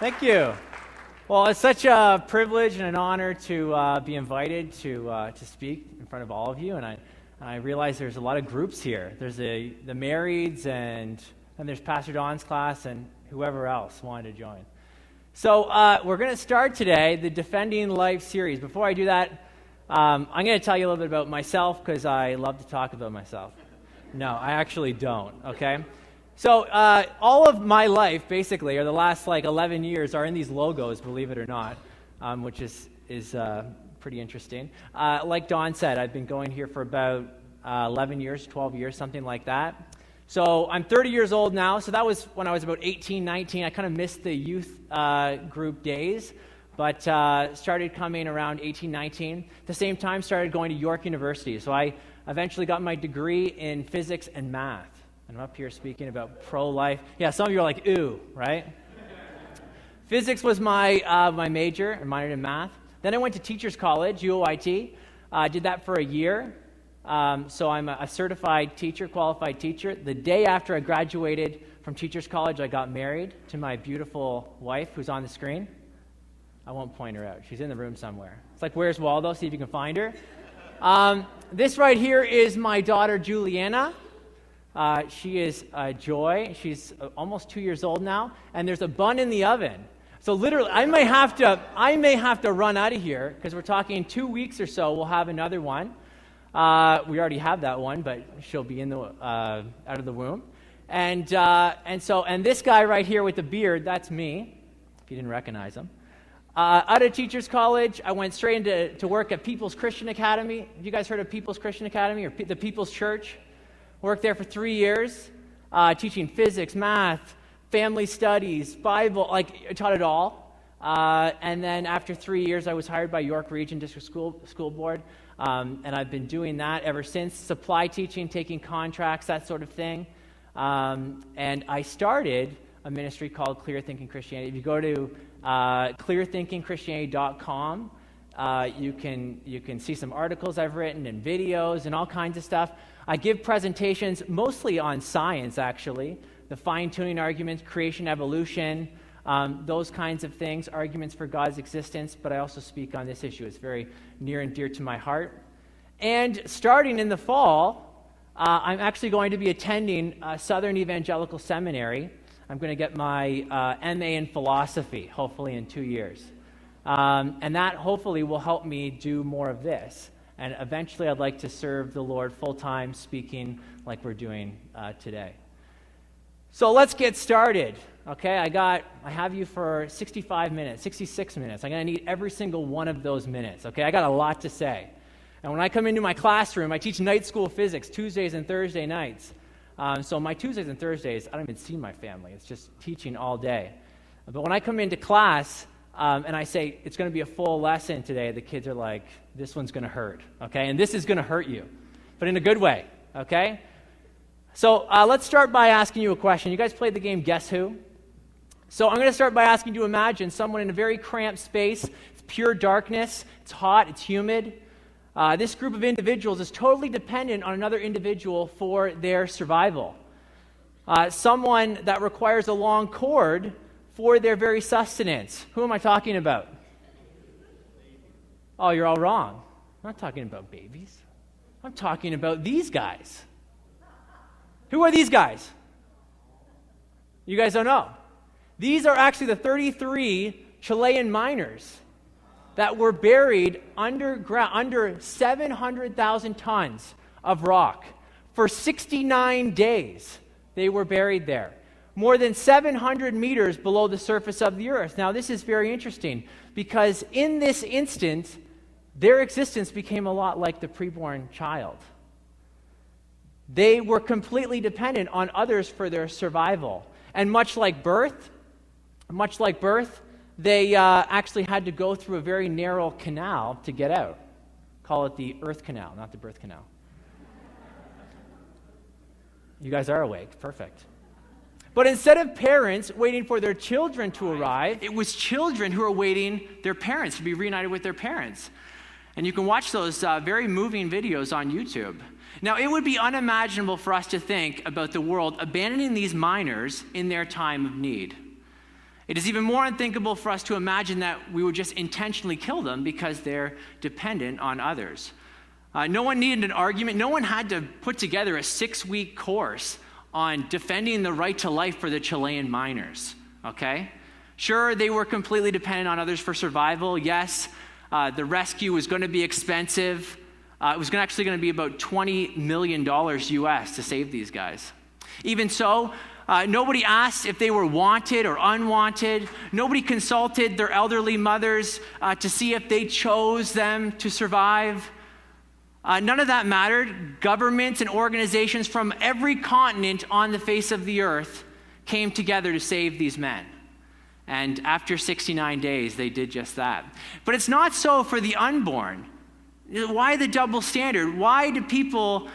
Thank you. Well, it's such a privilege and an honor to be invited to speak in front of all of you, and I realize there's a lot of groups here. There's the marrieds, and there's Pastor Don's class, and whoever else wanted to join. So we're going to start today the Defending Life series. Before I do that, I'm going to tell you a little bit about myself because I love to talk about myself. No, I actually don't, okay? So all of my life, basically, or the last 11 years, are in these logos, believe it or not, which is pretty interesting. Like Don said, I've been going here for about 11 years, 12 years, something like that. So I'm 30 years old now, so that was when I was about 18, 19. I kind of missed the youth group days, but started coming around 18, 19. At the same time, started going to York University. So I eventually got my degree in physics and math. And I'm up here speaking about pro-life. Yeah, some of you are like, ooh, right? Physics was my major, and minored in math. Then I went to Teachers College, UOIT. I did that for a year. So I'm a certified teacher, qualified teacher. The day after I graduated from Teachers College, I got married to my beautiful wife, who's on the screen. I won't point her out. She's in the room somewhere. It's like, where's Waldo? See if you can find her. This right here is my daughter, Juliana. She is a joy. She's almost 2 years old now, and there's a bun in the oven. So literally, I may have to run out of here because we're talking 2 weeks or so. We'll have another one. We already have that one, but she'll be in the out of the womb. And this guy right here with the beard, that's me. If you didn't recognize him. Out of Teachers College, I went straight into work at People's Christian Academy. Have you guys heard of People's Christian Academy or the People's Church? Worked there for 3 years, teaching physics, math, family studies, Bible, I taught it all. And then after 3 years, I was hired by York Region District School Board, and I've been doing that ever since, supply teaching, taking contracts, that sort of thing. And I started a ministry called Clear Thinking Christianity. If you go to clearthinkingchristianity.com, you can see some articles I've written and videos and all kinds of stuff. I give presentations mostly on science, actually, the fine-tuning arguments, creation, evolution, those kinds of things, arguments for God's existence, but I also speak on this issue. It's very near and dear to my heart. And starting in the fall, I'm actually going to be attending Southern Evangelical Seminary. I'm going to get my MA in philosophy, hopefully in 2 years. And that hopefully will help me do more of this. And eventually I'd like to serve the Lord full-time, speaking like we're doing today. So let's get started, okay? I have you for 65 minutes, 66 minutes. I'm going to need every single one of those minutes, okay? I got a lot to say. And when I come into my classroom, I teach night school physics, Tuesdays and Thursday nights. So my Tuesdays and Thursdays, I don't even see my family. It's just teaching all day. But when I come into class, and I say, it's going to be a full lesson today, the kids are like, this one's going to hurt, okay? And this is going to hurt you, but in a good way, okay? So let's start by asking you a question. You guys played the game Guess Who? So I'm going to start by asking you to imagine someone in a very cramped space. It's pure darkness. It's hot. It's humid. This group of individuals is totally dependent on another individual for their survival. Someone that requires a long cord for their very sustenance. Who am I talking about? Oh, you're all wrong. I'm not talking about babies. I'm talking about these guys. Who are these guys? You guys don't know. These are actually the 33 Chilean miners that were buried underground, under 700,000 tons of rock. For 69 days, they were buried there. More than 700 meters below the surface of the earth. Now, this is very interesting because in this instant, their existence became a lot like the preborn child. They were completely dependent on others for their survival. And much like birth, they actually had to go through a very narrow canal to get out. Call it the Earth Canal, not the birth canal. You guys are awake. Perfect. But instead of parents waiting for their children to arrive, it was children who were waiting their parents to be reunited with their parents. And you can watch those very moving videos on YouTube. Now, it would be unimaginable for us to think about the world abandoning these miners in their time of need. It is even more unthinkable for us to imagine that we would just intentionally kill them because they're dependent on others. No one needed an argument. No one had to put together a 6-week course on defending the right to life for the Chilean miners, okay? Sure, they were completely dependent on others for survival. Yes, the rescue was going to be expensive. It was actually going to be about $20 million US to save these guys. Even so, nobody asked if they were wanted or unwanted. Nobody consulted their elderly mothers to see if they chose them to survive. None of that mattered. Governments and organizations from every continent on the face of the earth came together to save these men. And after 69 days, they did just that. But it's not so for the unborn. Why the double standard? Why do people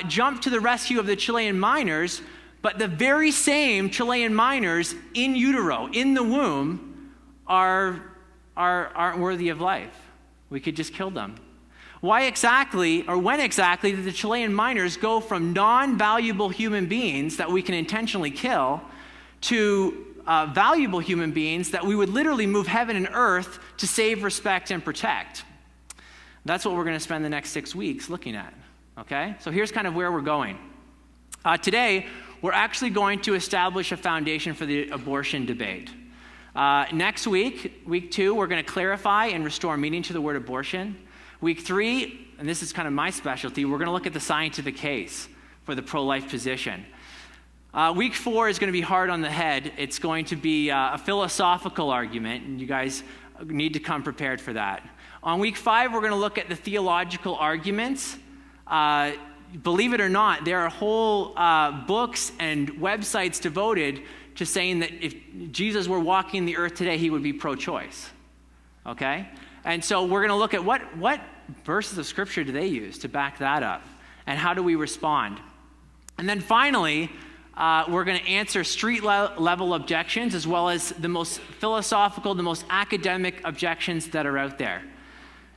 jump to the rescue of the Chilean miners, but the very same Chilean miners in utero, in the womb, aren't worthy of life? We could just kill them. Why exactly, or when exactly, did the Chilean miners go from non-valuable human beings that we can intentionally kill to valuable human beings that we would literally move heaven and earth to save, respect, and protect? That's what we're going to spend the next 6 weeks looking at, okay? So here's kind of where we're going. Today, we're actually going to establish a foundation for the abortion debate. Next week, week 2, we're going to clarify and restore meaning to the word abortion. Week 3, and this is kind of my specialty, we're going to look at the scientific case for the pro-life position. Week 4 is going to be hard on the head. It's going to be a philosophical argument, and you guys need to come prepared for that. On week 5, we're going to look at the theological arguments. Believe it or not, there are whole books and websites devoted to saying that if Jesus were walking the earth today, he would be pro-choice, okay? And so we're going to look at what verses of Scripture do they use to back that up, and how do we respond? And then finally, we're going to answer street-level objections as well as the most philosophical, the most academic objections that are out there.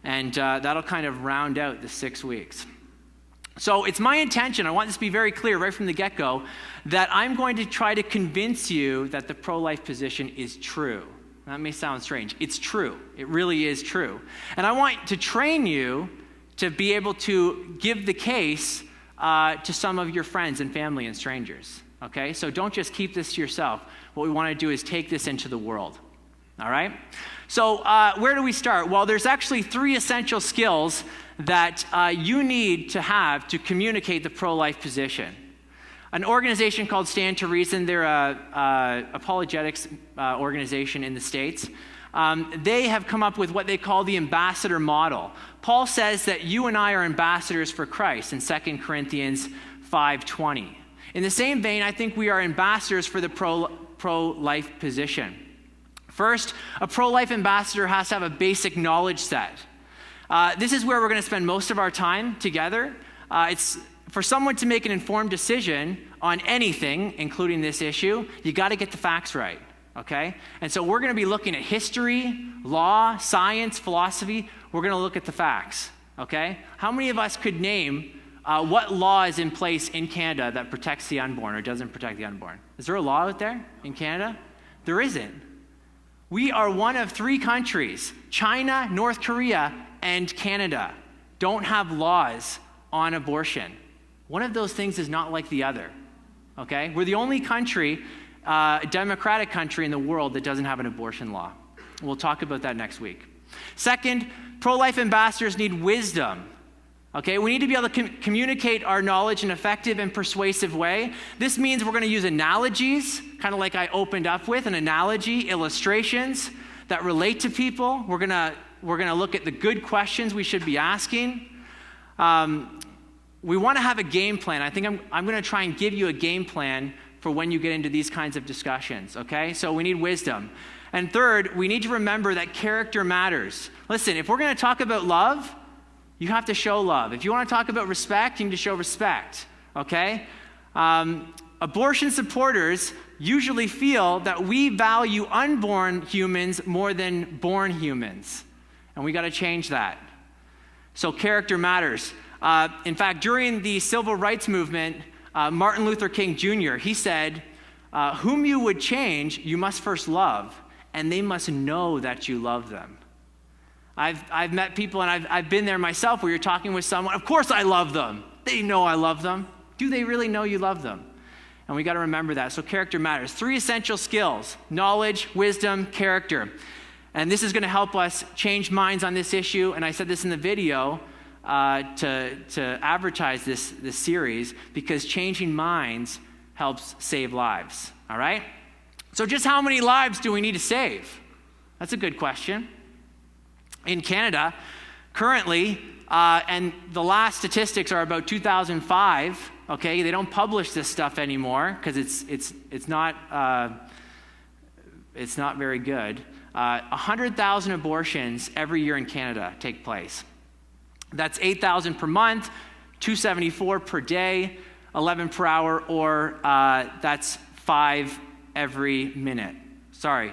And that'll kind of round out the 6 weeks. So it's my intention, I want this to be very clear right from the get-go, that I'm going to try to convince you that the pro-life position is true. That may sound strange. It's true. It really is true. And I want to train you to be able to give the case to some of your friends and family and strangers. Okay? So don't just keep this to yourself. What we want to do is take this into the world. All right? So where do we start? Well, there's actually 3 essential skills that you need to have to communicate the pro-life position. An organization called Stand to Reason, they're an apologetics organization in the States. They have come up with what they call the ambassador model. Paul says that you and I are ambassadors for Christ in 2 Corinthians 5:20. In the same vein, I think we are ambassadors for the pro-life position. First, a pro-life ambassador has to have a basic knowledge set. This is where we're going to spend most of our time together. It's for someone to make an informed decision on anything, including this issue, you got to get the facts right, okay? And so we're going to be looking at history, law, science, philosophy. We're going to look at the facts, okay? How many of us could name what law is in place in Canada that protects the unborn or doesn't protect the unborn? Is there a law out there in Canada? There isn't. We are one of 3 countries, China, North Korea, and Canada, don't have laws on abortion. One of those things is not like the other, okay? We're the only country, democratic country in the world that doesn't have an abortion law. We'll talk about that next week. Second, pro-life ambassadors need wisdom, okay? We need to be able to communicate our knowledge in an effective and persuasive way. This means we're going to use analogies, kind of like I opened up with, an analogy, illustrations that relate to people. We're going to look at the good questions we should be asking. We want to have a game plan. I think I'm going to try and give you a game plan for when you get into these kinds of discussions, okay? So we need wisdom. And third, we need to remember that character matters. Listen, if we're going to talk about love, you have to show love. If you want to talk about respect, you need to show respect, okay? Abortion supporters usually feel that we value unborn humans more than born humans. And we got to change that. So character matters. In fact, during the civil rights movement, Martin Luther King Jr., he said, whom you would change, you must first love, and they must know that you love them. I've met people, and I've been there myself, where you're talking with someone, of course I love them. They know I love them. Do they really know you love them? And we got to remember that. So character matters. 3 essential skills: knowledge, wisdom, character. And this is going to help us change minds on this issue. And I said this in the video to advertise this series, because changing minds helps save lives. All right? So just how many lives do we need to save? That's a good question. In Canada, currently, and the last statistics are about 2005. Okay, they don't publish this stuff anymore because it's not very good. 100,000 abortions every year in Canada take place. That's 8,000 per month, 274 per day, 11 per hour, or that's 5 every minute. Sorry,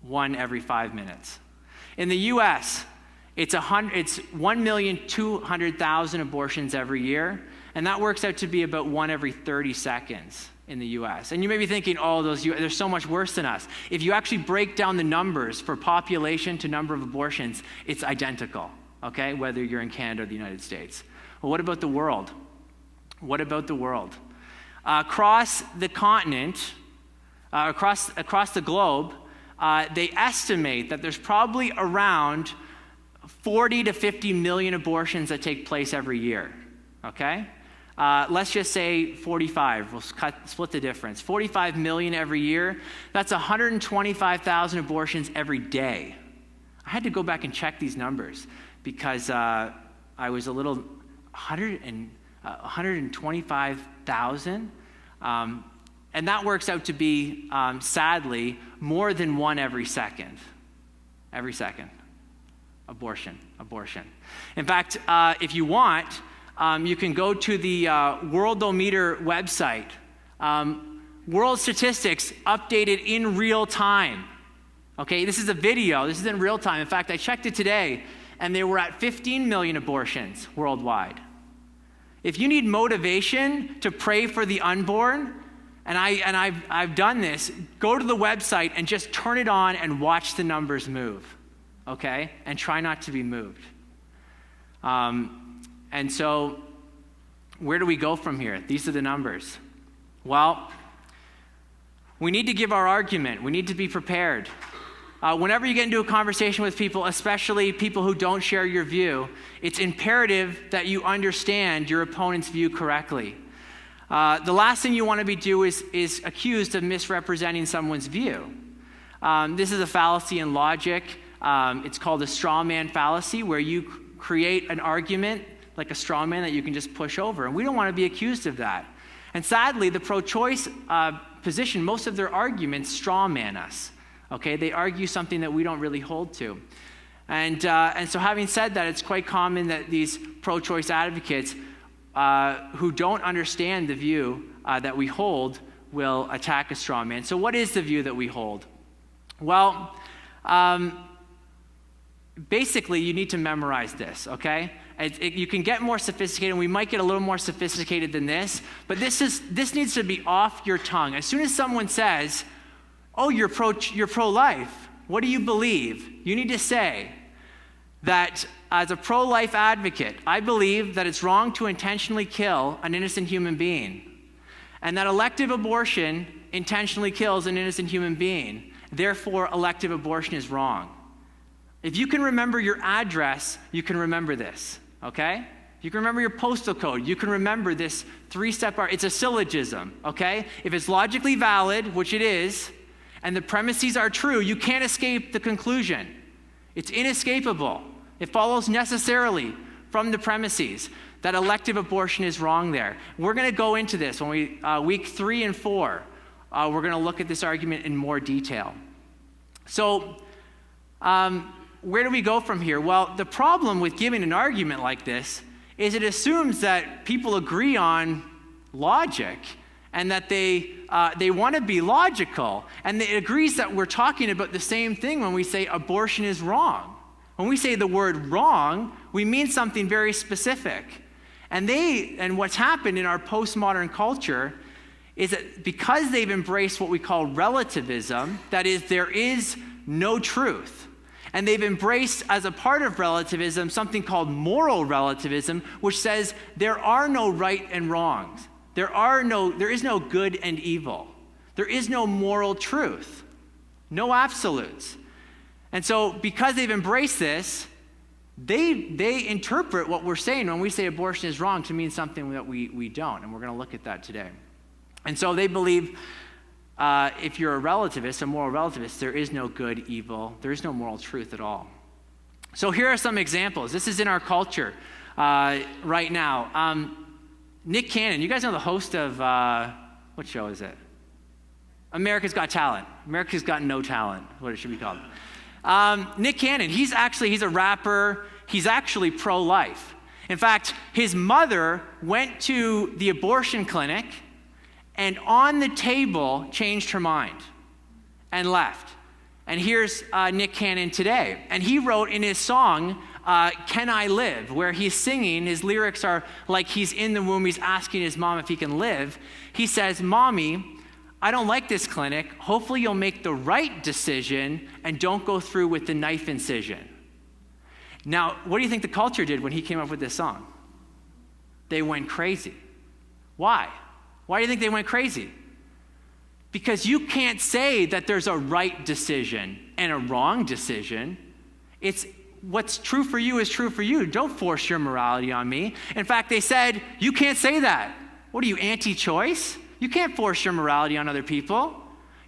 1 every 5 minutes. In the U.S., it's 1,200,000 abortions every year, and that works out to be about 1 every 30 seconds in the U.S. And you may be thinking, oh, they're so much worse than us. If you actually break down the numbers for population to number of abortions, it's identical, okay, whether you're in Canada or the United States. Well, what about the world? What about the world? Across the continent, across the globe, they estimate that there's probably around 40 to 50 million abortions that take place every year, okay? Let's just say 45. We'll split the difference. 45 million every year. That's 125,000 abortions every day. I had to go back and check these numbers because I was a little 125,000. And that works out to be, sadly, more than 1 every second. Every second. Abortion. In fact, if you want, you can go to the Worldometer website. World statistics updated in real time. Okay, this is a video. This is in real time. In fact, I checked it today, and they were at 15 million abortions worldwide. If you need motivation to pray for the unborn, and I've done this, go to the website and just turn it on and watch the numbers move, okay? And try not to be moved. And so, where do we go from here? These are the numbers. Well, we need to give our argument. We need to be prepared. Whenever you get into a conversation with people, especially people who don't share your view, it's imperative that you understand your opponent's view correctly. The last thing you want to be doing is accused of misrepresenting someone's view. This is a fallacy in logic. It's called a straw man fallacy, where you create an argument like a straw man that you can just push over. And we don't want to be accused of that. And sadly, the pro-choice position, most of their arguments straw man us. Okay, they argue something that we don't really hold to. And so having said that, it's quite common that these pro-choice advocates who don't understand the view that we hold will attack a straw man. So what is the view that we hold? Well, basically, you need to memorize this, okay? You can get more sophisticated, and we might get a little more sophisticated than this, but this needs to be off your tongue. As soon as someone says, oh, you're pro-life, what do you believe? You need to say that as a pro-life advocate, I believe that it's wrong to intentionally kill an innocent human being, and that elective abortion intentionally kills an innocent human being. Therefore, elective abortion is wrong. If you can remember your address, you can remember this, okay? You can remember your postal code. You can remember this 3-step it's a syllogism, okay? If it's logically valid, which it is, and the premises are true, you can't escape the conclusion. It's inescapable. It follows necessarily from the premises that elective abortion is wrong there. We're going to go into this when we week 3 and 4. We're going to look at this argument in more detail. So, where do we go from here? Well, the problem with giving an argument like this is it assumes that people agree on logic and that they want to be logical, and it agrees that we're talking about the same thing when we say abortion is wrong. When we say the word wrong, we mean something very specific. And what's happened in our postmodern culture is that because they've embraced what we call relativism, that is, there is no truth, and they've embraced as a part of relativism something called moral relativism, which says there are no right and wrongs. There is no good and evil. There is no moral truth, no absolutes. And so because they've embraced this, they interpret what we're saying when we say abortion is wrong to mean something that we don't, and we're going to look at that today. And so they believe if you're a relativist, a moral relativist, there is no good, evil, there is no moral truth at all. So here are some examples. This is in our culture right now. Nick Cannon, you guys know the host of, what show is it? America's Got Talent. America's Got No Talent, what it should be called. Nick Cannon, he's a rapper. He's actually pro-life. In fact, his mother went to the abortion clinic and on the table changed her mind and left. And here's Nick Cannon today. And he wrote in his song, Can I Live? Where he's singing, his lyrics are like he's in the womb, he's asking his mom if he can live. He says, Mommy, I don't like this clinic. Hopefully you'll make the right decision and don't go through with the knife incision. Now, what do you think the culture did when he came up with this song? They went crazy. Why? Why do you think they went crazy? Because you can't say that there's a right decision and a wrong decision. It's what's true for you is true for you. Don't force your morality on me. In fact, they said, you can't say that. What are you, anti-choice? You can't force your morality on other people.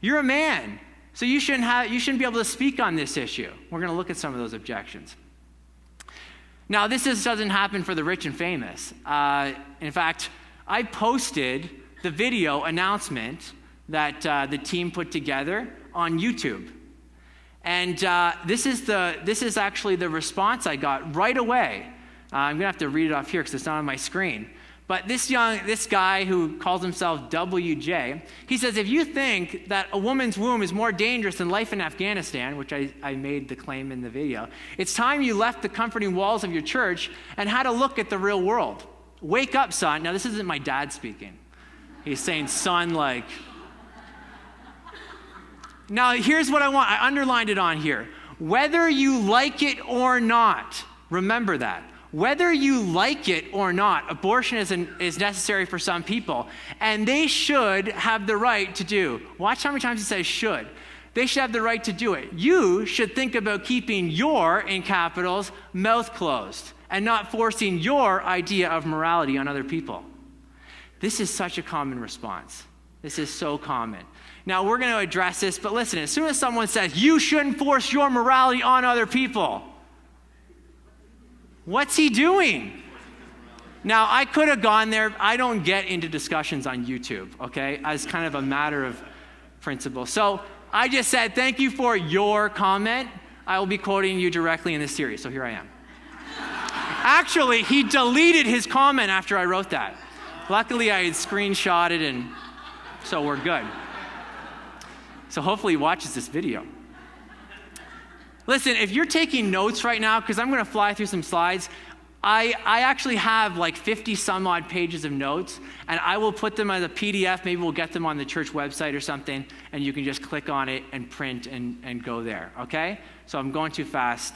You're a man, so you shouldn't be able to speak on this issue. We're going to look at some of those objections. Now, this doesn't happen for the rich and famous. In fact, I posted the video announcement that the team put together on YouTube. And this is actually the response I got right away. I'm going to have to read it off here because it's not on my screen. But this guy who calls himself WJ, he says, if you think that a woman's womb is more dangerous than life in Afghanistan, which I made the claim in the video, it's time you left the comforting walls of your church and had a look at the real world. Wake up, son. Now, this isn't my dad speaking. He's saying son like... Now, here's what I want. I underlined it on here. Whether you like it or not, remember that. Whether you like it or not, abortion is necessary for some people, and they should have the right to do. Watch how many times he says should. They should have the right to do it. You should think about keeping your, in capitals, mouth closed and not forcing your idea of morality on other people. This is such a common response. This is so common. Now, we're going to address this, but listen, as soon as someone says, you shouldn't force your morality on other people, what's he doing? Now, I could have gone there. I don't get into discussions on YouTube, okay, as kind of a matter of principle. So I just said, thank you for your comment. I will be quoting you directly in this series, so here I am. Actually, he deleted his comment after I wrote that. Luckily, I had screenshotted, and so we're good. So hopefully he watches this video. Listen, if you're taking notes right now, because I'm going to fly through some slides, I actually have like 50 some odd pages of notes, and I will put them as a PDF. Maybe we'll get them on the church website or something, and you can just click on it and print and go there, okay? So I'm going too fast.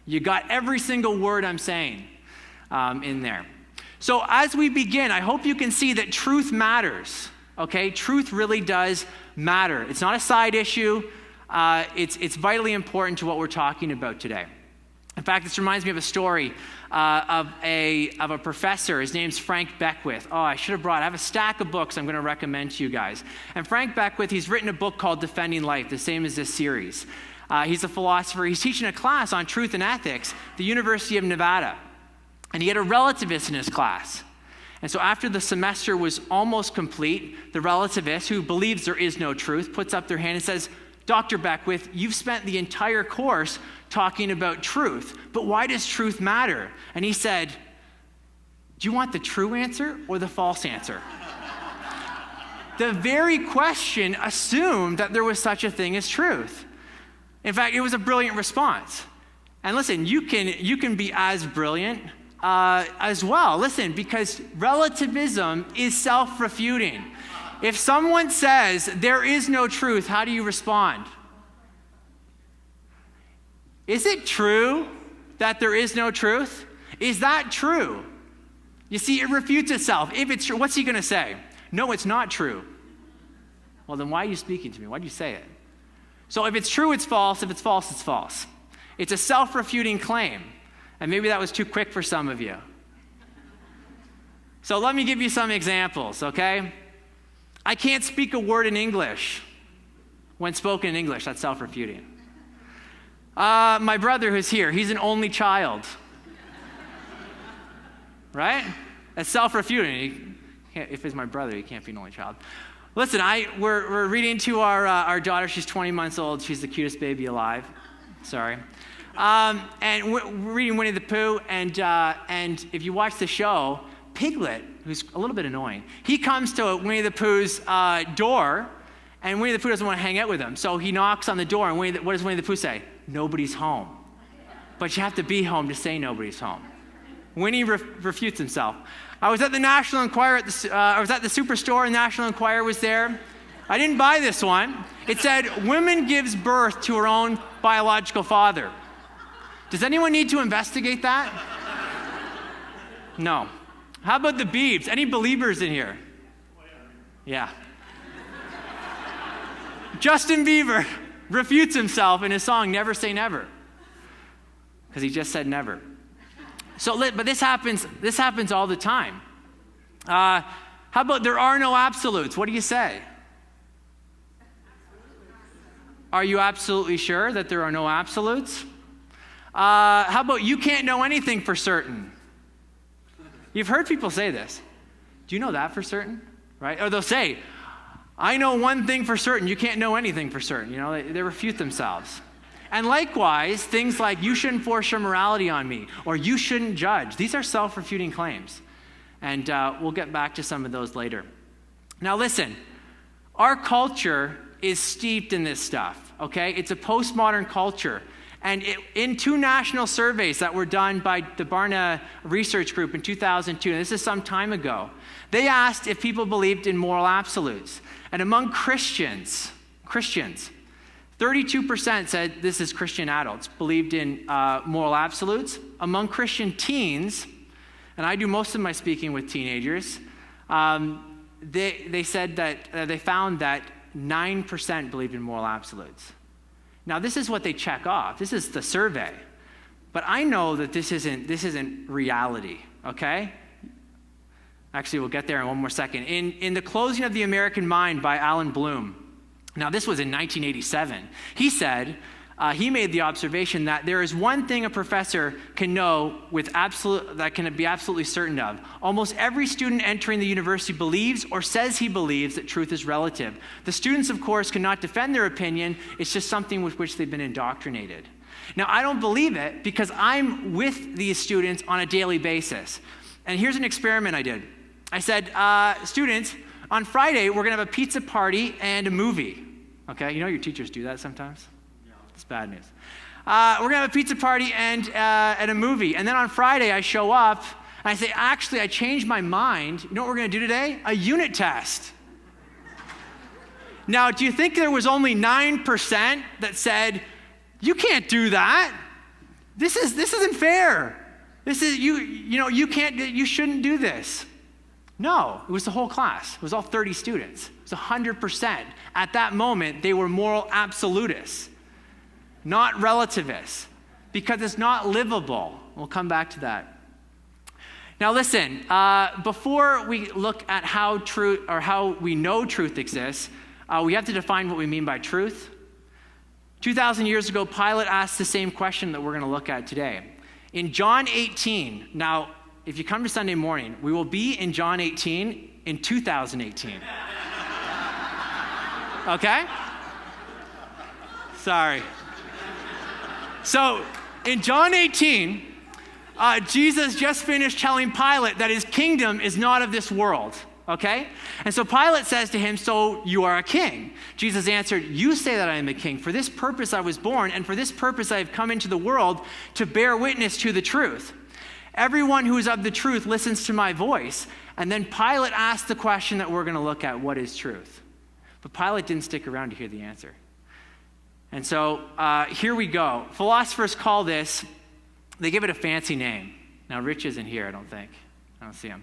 You got every single word I'm saying in there. So as we begin, I hope you can see that truth matters, okay? Truth really does matter. It's not a side issue. It's vitally important to what we're talking about today. In fact, this reminds me of a story of a professor. His name's Frank Beckwith. Oh, I have a stack of books I'm going to recommend to you guys. And Frank Beckwith, he's written a book called Defending Life, the same as this series. He's a philosopher. He's teaching a class on truth and ethics at the University of Nevada. And he had a relativist in his class. And so after the semester was almost complete, the relativist, who believes there is no truth, puts up their hand and says, Dr. Beckwith, you've spent the entire course talking about truth, but why does truth matter? And he said, do you want the true answer or the false answer? The very question assumed that there was such a thing as truth. In fact, it was a brilliant response. And listen, you can be as brilliant as well. Listen, because relativism is self-refuting. If someone says there is no truth, how do you respond? Is it true that there is no truth? Is that true? You see, it refutes itself. If it's true, what's he going to say? No, it's not true. Well, then why are you speaking to me? Why do you say it? So if it's true, it's false. If it's false, it's false. It's a self-refuting claim. And maybe that was too quick for some of you. So let me give you some examples, okay? I can't speak a word in English. When spoken in English, that's self-refuting. My brother who's here, he's an only child. Right? That's self-refuting. If he's my brother, he can't be an only child. Listen, we're reading to our daughter. She's 20 months old. She's the cutest baby alive. Sorry. And we're reading Winnie the Pooh. And if you watch the show, Piglet, who's a little bit annoying, he comes to Winnie the Pooh's door, and Winnie the Pooh doesn't want to hang out with him. So he knocks on the door, and what does Winnie the Pooh say? Nobody's home. But you have to be home to say nobody's home. Winnie refutes himself. I was at the National Enquirer, I was at the Superstore, and National Enquirer was there. I didn't buy this one. It said, woman gives birth to her own biological father. Does anyone need to investigate that? No. How about the Beebs? Any believers in here? Yeah. Justin Bieber refutes himself in his song, Never Say Never. Because he just said never. But this happens all the time. How about there are no absolutes? What do you say? Are you absolutely sure that there are no absolutes? How about you can't know anything for certain? You've heard people say this. Do you know that for certain? Right? Or they'll say, I know one thing for certain. You can't know anything for certain. You know, they refute themselves. And likewise, things like, you shouldn't force your morality on me, or you shouldn't judge. These are self-refuting claims. And we'll get back to some of those later. Now listen, our culture is steeped in this stuff, okay? It's a postmodern culture. And in 2 national surveys that were done by the Barnett research group in 2002, and this is some time ago, they asked if people believed in moral absolutes. And among Christians, 32% said, this is Christian adults, believed in moral absolutes. Among Christian teens, and I do most of my speaking with teenagers, they said that they found that 9% believed in moral absolutes. Now, this is what they check off. This is the survey. But I know that this isn't reality, okay? Actually, we'll get there in one more second. In The Closing of the American Mind by Alan Bloom, now, this was in 1987. He said, he made the observation that there is one thing a professor can know that can be absolutely certain of. Almost every student entering the university believes or says he believes that truth is relative. The students, of course, cannot defend their opinion. It's just something with which they've been indoctrinated. Now, I don't believe it because I'm with these students on a daily basis. And here's an experiment I did. I said, students, on Friday, we're going to have a pizza party and a movie. Okay, you know your teachers do that sometimes? Yeah. It's bad news. We're going to have a pizza party and a movie. And then on Friday, I show up, and I say, actually, I changed my mind. You know what we're going to do today? A unit test. Now, do you think there was only 9% that said, you can't do that? This isn't fair. This is, you shouldn't do this. No, it was the whole class. It was all 30 students. It was 100%. At that moment, they were moral absolutists, not relativists, because it's not livable. We'll come back to that. Now listen, before we look at how truth or how we know truth exists, we have to define what we mean by truth. 2,000 years ago, Pilate asked the same question that we're going to look at today. In John 18, now, if you come to Sunday morning, we will be in John 18 in 2018. Okay? Sorry. So, in John 18, Jesus just finished telling Pilate that his kingdom is not of this world. Okay? And so Pilate says to him, so you are a king. Jesus answered, you say that I am a king. For this purpose I was born, and for this purpose I have come into the world to bear witness to the truth. Everyone who is of the truth listens to my voice. And then Pilate asked the question that we're going to look at, what is truth? But Pilate didn't stick around to hear the answer. And so here we go. Philosophers call this, they give it a fancy name. Now, Rich isn't here, I don't think. I don't see him.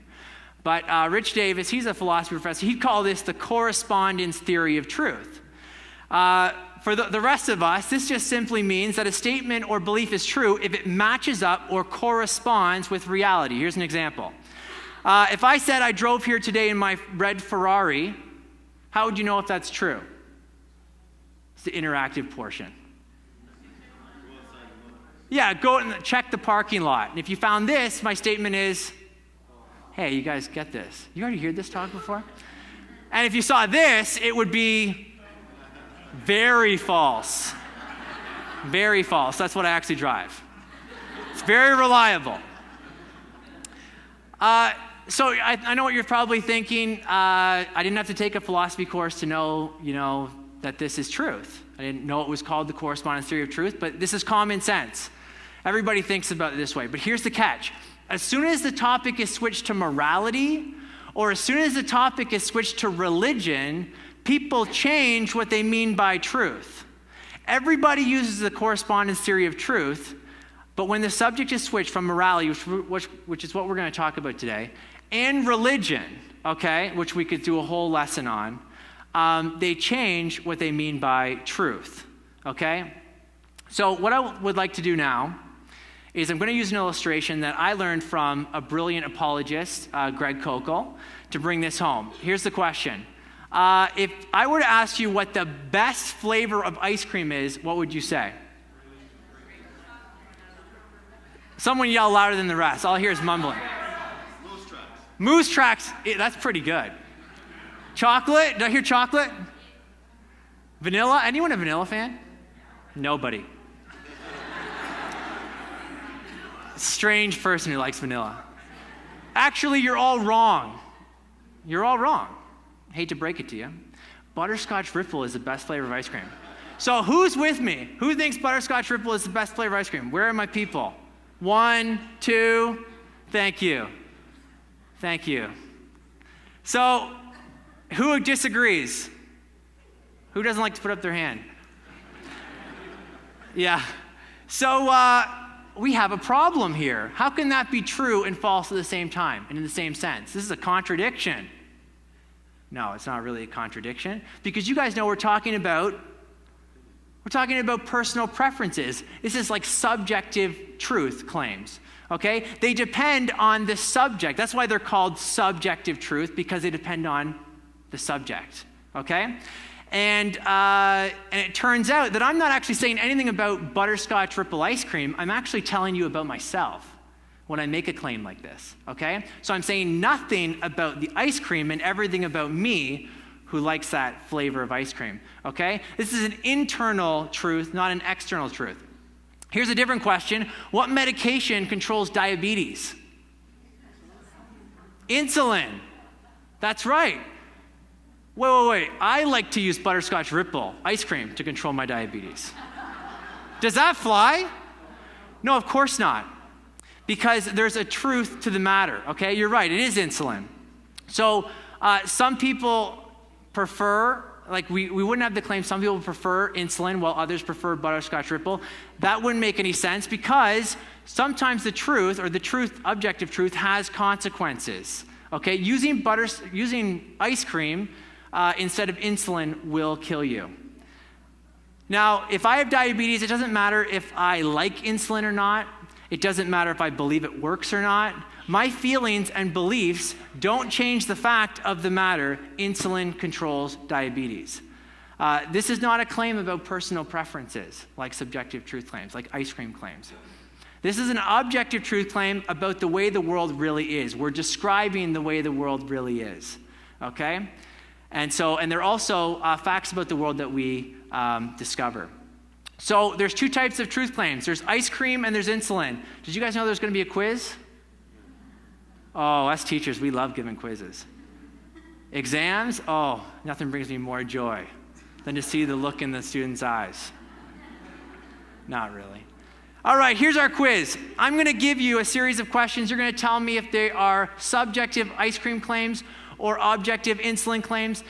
But Rich Davis, he's a philosophy professor. He'd call this the correspondence theory of truth. For the rest of us, this just simply means that a statement or belief is true if it matches up or corresponds with reality. Here's an example. If I said I drove here today in my red Ferrari, how would you know if that's true? It's the interactive portion. Yeah, go and check the parking lot. And if you found this, my statement is, hey, you guys get this. You already heard this talk before? And if you saw this, it would be very false. Very false. That's what I actually drive. It's very reliable. So I know what you're probably thinking. I didn't have to take a philosophy course to know, that this is truth. I didn't know it was called the correspondence theory of truth, but this is common sense. Everybody thinks about it this way. But here's the catch. As soon as the topic is switched to morality, or as soon as the topic is switched to religion, people change what they mean by truth. Everybody uses the correspondence theory of truth, but when the subject is switched from morality, which is what we're going to talk about today, and religion, okay, which we could do a whole lesson on, they change what they mean by truth, okay? So what I would like to do now is I'm going to use an illustration that I learned from a brilliant apologist, Greg Kokel, to bring this home. Here's the question. If I were to ask you what the best flavor of ice cream is, what would you say? Someone yell louder than the rest. All I hear is mumbling. Moose tracks. Moose tracks, that's pretty good. Chocolate, did I hear chocolate? Vanilla, anyone a vanilla fan? Nobody. Strange person who likes vanilla. Actually, you're all wrong. You're all wrong. Hate to break it to you. Butterscotch Ripple is the best flavor of ice cream. So who's with me? Who thinks Butterscotch Ripple is the best flavor of ice cream? Where are my people? 1, 2, thank you. Thank you. So, who disagrees? Who doesn't like to put up their hand? Yeah. So, we have a problem here. How can that be true and false at the same time and in the same sense? This is a contradiction. No, it's not really a contradiction, because you guys know we're talking about personal preferences. This is like subjective truth claims, okay? They depend on the subject. That's why they're called subjective truth, because they depend on the subject, okay? And it turns out that I'm not actually saying anything about butterscotch Ripple ice cream. I'm actually telling you about myself when I make a claim like this, okay? So I'm saying nothing about the ice cream and everything about me who likes that flavor of ice cream, okay? This is an internal truth, not an external truth. Here's a different question. What medication controls diabetes? Insulin. That's right. Wait. I like to use butterscotch Ripple ice cream to control my diabetes. Does that fly? No, of course not. Because there's a truth to the matter, okay? You're right, it is insulin. So some people prefer, like we wouldn't have the claim some people prefer insulin while others prefer butterscotch Ripple. That wouldn't make any sense, because sometimes the truth, or the truth, objective truth, has consequences, okay? Using ice cream instead of insulin will kill you. Now, if I have diabetes, it doesn't matter if I like insulin or not. It doesn't matter if I believe it works or not. My feelings and beliefs don't change the fact of the matter. Insulin controls diabetes. This is not a claim about personal preferences, like subjective truth claims, like ice cream claims. This is an objective truth claim about the way the world really is. We're describing the way the world really is, okay? And they're also facts about the world that we discover. So there's two types of truth claims. There's ice cream and there's insulin. Did you guys know there's going to be a quiz? Oh, us teachers, we love giving quizzes. Exams? Oh, nothing brings me more joy than to see the look in the students' eyes. Not really. All right, here's our quiz. I'm going to give you a series of questions. You're going to tell me if they are subjective ice cream claims or objective insulin claims.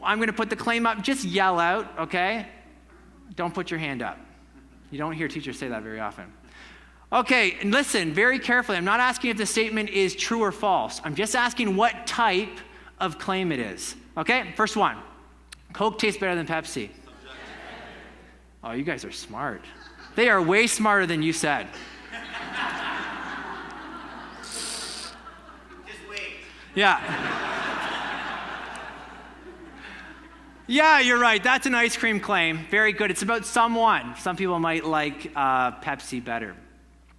I'm going to put the claim up. Just yell out, okay? Don't put your hand up. You don't hear teachers say that very often. Okay, and listen very carefully. I'm not asking if the statement is true or false. I'm just asking what type of claim it is. Okay, first one. Coke tastes better than Pepsi. Oh, you guys are smart. They are way smarter than you said. Just wait. Yeah. Yeah, you're right. That's an ice cream claim. Very good. It's about someone. Some people might like Pepsi better.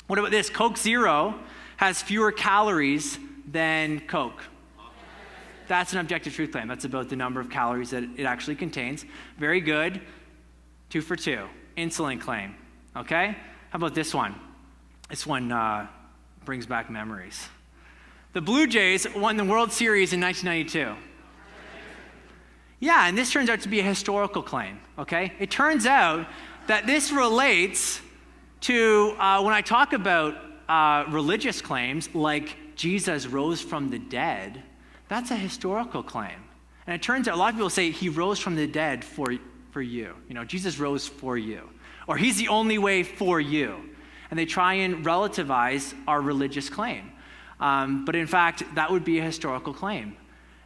What about this? Coke Zero has fewer calories than Coke. That's an objective truth claim. That's about the number of calories that it actually contains. Very good. 2 for 2. Insulin claim. Okay? How about this one? This one brings back memories. The Blue Jays won the World Series in 1992. Yeah, and this turns out to be a historical claim. Okay? It turns out that this relates to when I talk about religious claims like Jesus rose from the dead. That's a historical claim. And it turns out a lot of people say he rose from the dead for you. You know, Jesus rose for you. Or he's the only way for you. And they try and relativize our religious claim. But in fact, that would be a historical claim.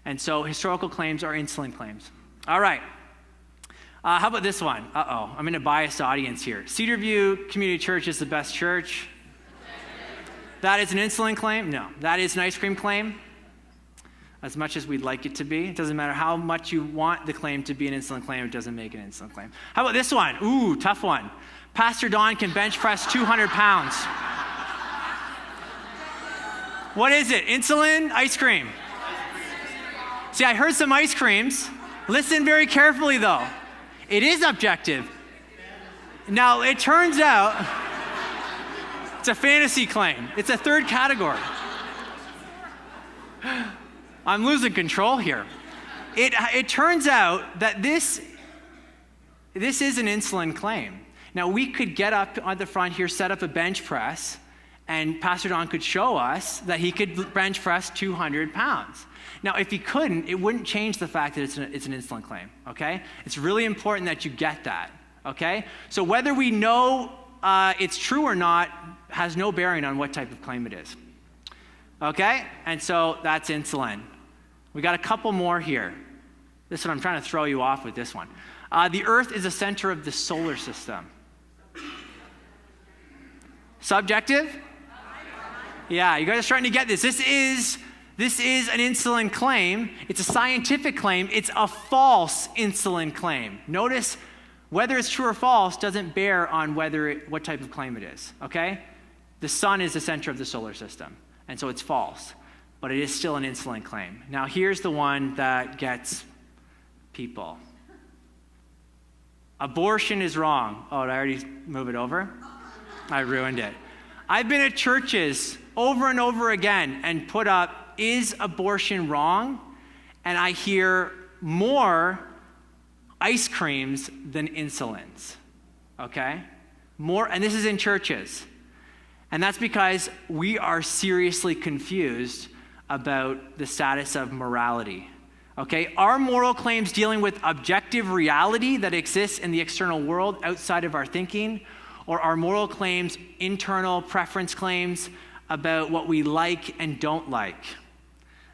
And so historical claims are insulin claims. All right. How about this one? Uh-oh, I'm in a biased audience here. Cedarview Community Church is the best church. That is an insulin claim? No. That is an ice cream claim. As much as we'd like it to be. It doesn't matter how much you want the claim to be an insulin claim, it doesn't make an insulin claim. How about this one? Ooh, tough one. Pastor Don can bench press 200 pounds. What is it? Insulin? Ice cream? See, I heard some ice creams. Listen very carefully, though. It is objective. Now, it turns out it's a fantasy claim. It's a third category. I'm losing control here. It turns out that this is an insulin claim. Now, we could get up on the front here, set up a bench press, and Pastor Don could show us that he could bench press 200 pounds. Now, if he couldn't, it wouldn't change the fact that it's an insulin claim, okay? It's really important that you get that, okay? So whether we know it's true or not has no bearing on what type of claim it is, okay? And so that's insulin. We got a couple more here. This one, I'm trying to throw you off with this one. The Earth is the center of the solar system. Subjective? Yeah, you guys are starting to get this. This is an insulin claim. It's a scientific claim. It's a false insulin claim. Notice whether it's true or false doesn't bear on what type of claim it is, okay? The sun is the center of the solar system, and so it's false. But it is still an insulin claim. Now, here's the one that gets people. Abortion is wrong. Oh, did I already move it over? I ruined it. I've been at churches over and over again and put up, is abortion wrong? And I hear more ice creams than insulins, okay? More, and this is in churches. And that's because we are seriously confused about the status of morality. Okay, are moral claims dealing with objective reality that exists in the external world outside of our thinking, or are moral claims internal preference claims about what we like and don't like?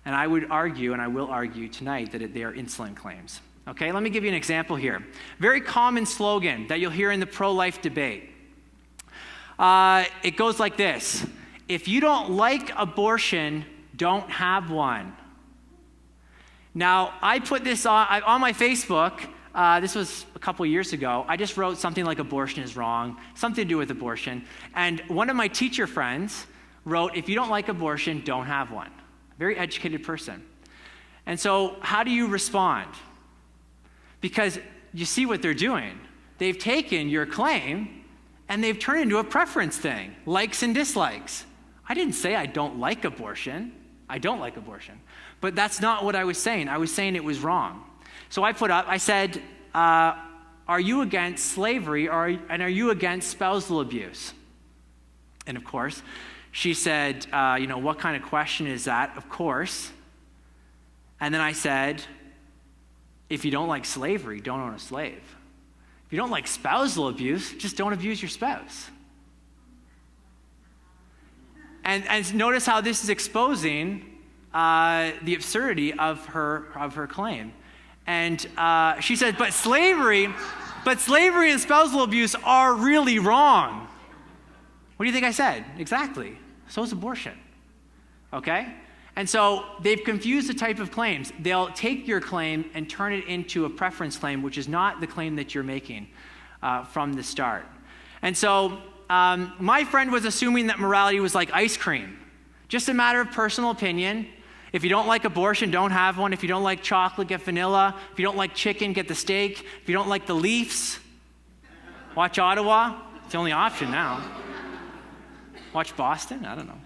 And I would argue, and I will argue tonight, that they are insulin claims. Okay, let me give you an example here. Very common slogan that you'll hear in the pro-life debate. It goes like this: if you don't like abortion, don't have one. Now, I put this on my Facebook. This was a couple years ago. I just wrote something like abortion is wrong, something to do with abortion. And one of my teacher friends wrote, if you don't like abortion, don't have one. Very educated person. And so how do you respond? Because you see what they're doing. They've taken your claim and they've turned it into a preference thing, likes and dislikes. I didn't say I don't like abortion. I don't like abortion. But that's not what I was saying. I was saying it was wrong. So I said, are you against slavery and are you against spousal abuse? And of course, she said, what kind of question is that? Of course. And then I said, if you don't like slavery, don't own a slave. If you don't like spousal abuse, just don't abuse your spouse. And notice how this is exposing the absurdity of her claim. And she said, but slavery and spousal abuse are really wrong. What do you think I said? Exactly. So is abortion. Okay? And so they've confused the type of claims. They'll take your claim and turn it into a preference claim, which is not the claim that you're making from the start. And so my friend was assuming that morality was like ice cream, just a matter of personal opinion. If you don't like abortion, don't have one. If you don't like chocolate, get vanilla. If you don't like chicken, get the steak. If you don't like the Leafs, watch Ottawa. It's the only option now. Watch Boston? I don't know.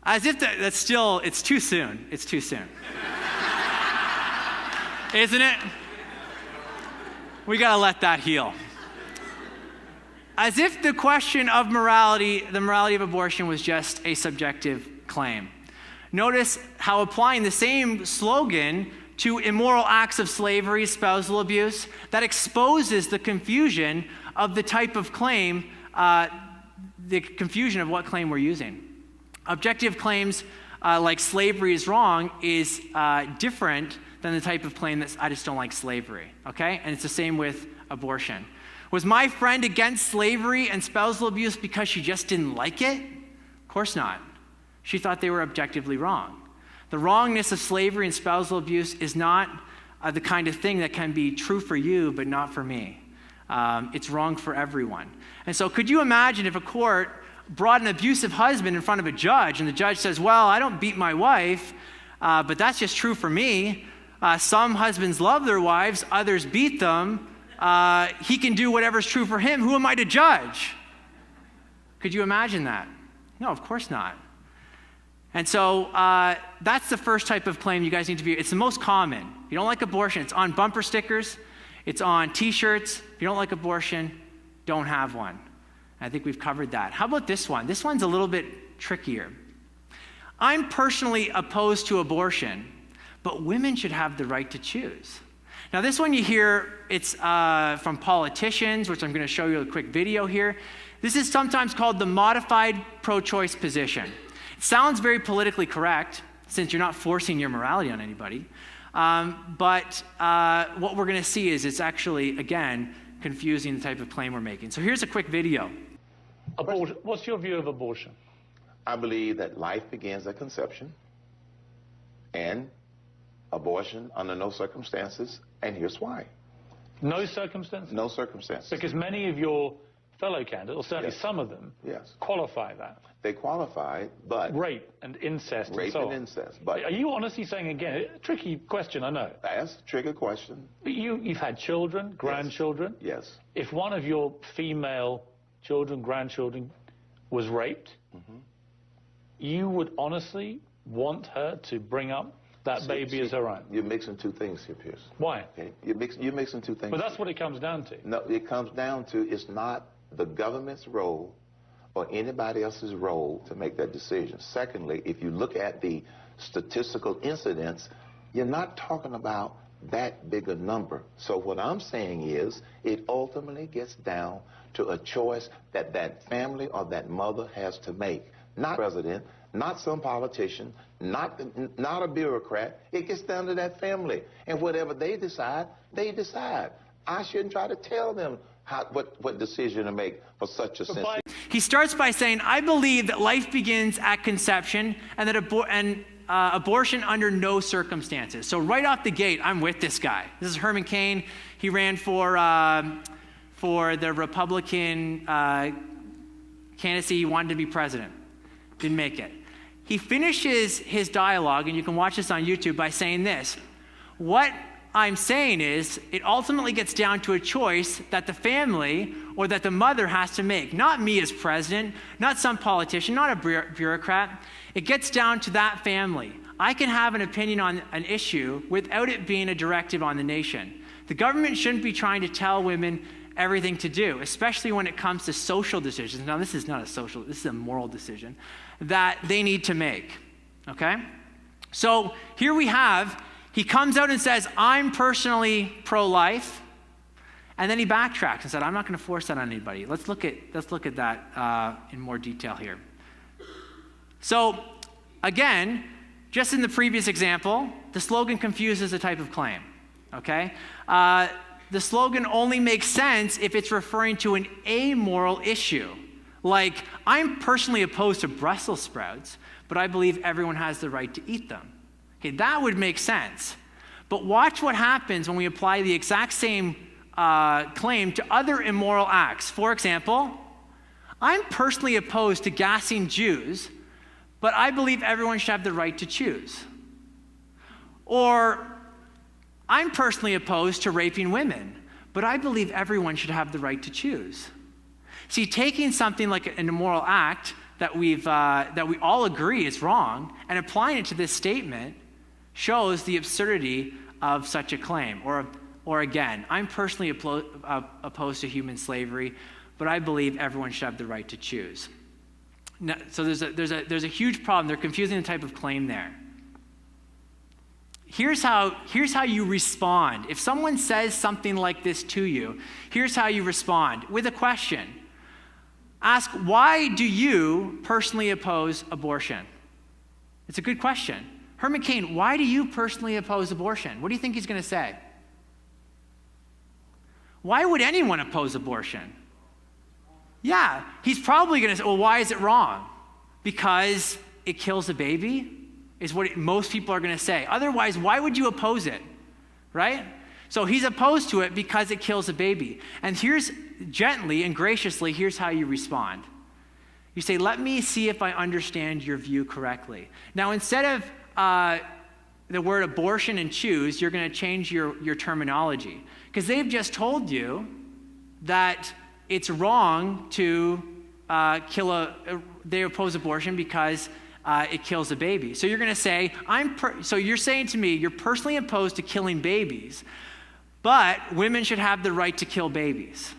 As if that's still, it's too soon. It's too soon. Isn't it? We got to let that heal. As if the question of morality, the morality of abortion, was just a subjective claim. Notice how applying the same slogan to immoral acts of slavery, spousal abuse, that exposes the confusion of the type of claim, the confusion of what claim we're using. Objective claims like slavery is wrong is different than the type of claim that I just don't like slavery, okay? And it's the same with abortion. Was my friend against slavery and spousal abuse because she just didn't like it? Of course not. She thought they were objectively wrong. The wrongness of slavery and spousal abuse is not the kind of thing that can be true for you, but not for me. It's wrong for everyone. And so could you imagine if a court brought an abusive husband in front of a judge, and the judge says, well, I don't beat my wife, but that's just true for me. Some husbands love their wives, others beat them. He can do whatever's true for him. Who am I to judge? Could you imagine that? No, of course not. And so that's the first type of claim you guys need to be. It's the most common. If you don't like abortion, it's on bumper stickers. It's on T-shirts. If you don't like abortion, don't have one. I think we've covered that. How about this one? This one's a little bit trickier. I'm personally opposed to abortion, but women should have the right to choose. Now this one you hear, it's from politicians, which I'm going to show you a quick video here. This is sometimes called the modified pro-choice position. It sounds very politically correct, since you're not forcing your morality on anybody. But what we're going to see is it's actually, again, confusing the type of claim we're making. So here's a quick video. What's your view of abortion? I believe that life begins at conception, and abortion under no circumstances, and here's why. No circumstances? No circumstances. Because many of your fellow candidates, or certainly Yes. some of them, Yes. qualify that. They qualify, but... Rape and incest and Rape so and on. incest, but... Are you honestly saying, again, a tricky question, I know. That's a trigger question. But you've had children, grandchildren. Yes. If one of your female children, grandchildren, was raped, you would honestly want her to bring up that baby as her own? You're mixing two things here, Pierce. Why? Okay? You're mixing two things. But that's what it comes down to. No, it comes down to it's not the government's role or anybody else's role to make that decision. Secondly, if you look at the statistical incidence, you're not talking about that big a number. So what I'm saying is it ultimately gets down to a choice that that family or that mother has to make. Not president, not some politician, not a bureaucrat. It gets down to that family. And whatever they decide, they decide. I shouldn't try to tell them what decision to make for such a sensitive. He starts by saying, I believe that life begins at conception and that abortion under no circumstances. So right off the gate, I'm with this guy. This is Herman Cain. He ran for the Republican candidacy. He wanted to be president. Didn't make it. He finishes his dialogue, and you can watch this on YouTube, by saying this. What I'm saying is it ultimately gets down to a choice that the family or that the mother has to make. Not me as president, not some politician, not a bureaucrat. It gets down to that family. I can have an opinion on an issue without it being a directive on the nation. The government shouldn't be trying to tell women everything to do, especially when it comes to social decisions. Now, this is not a social, this is a moral decision that they need to make, okay? So here we have, he comes out and says, I'm personally pro-life, and then he backtracks and said, I'm not going to force that on anybody. Let's look at that in more detail here. So again, just in the previous example, the slogan confuses a type of claim, okay? The slogan only makes sense if it's referring to an amoral issue. Like, I'm personally opposed to Brussels sprouts, but I believe everyone has the right to eat them. Okay, that would make sense. But watch what happens when we apply the exact same claim to other immoral acts. For example, I'm personally opposed to gassing Jews, but I believe everyone should have the right to choose. Or, I'm personally opposed to raping women, but I believe everyone should have the right to choose. See, taking something like an immoral act that we all agree is wrong and applying it to this statement shows the absurdity of such a claim. Or again, I'm personally opposed to human slavery, but I believe everyone should have the right to choose. Now, so there's a huge problem. They're confusing the type of claim there. Here's how you respond. If someone says something like this to you, here's how you respond with a question. Ask, why do you personally oppose abortion? It's a good question. Herman Cain, why do you personally oppose abortion? What do you think he's going to say? Why would anyone oppose abortion? Yeah, he's probably going to say, well, why is it wrong? Because it kills a baby? Is what most people are going to say. Otherwise, why would you oppose it, right? So he's opposed to it because it kills a baby. And here's, gently and graciously, here's how you respond. You say, let me see if I understand your view correctly. Now, instead of the word abortion and choose, you're going to change your terminology. Because they've just told you that it's wrong to they oppose abortion because it kills a baby. So you're going to say, so you're saying to me, you're personally opposed to killing babies, but women should have the right to kill babies.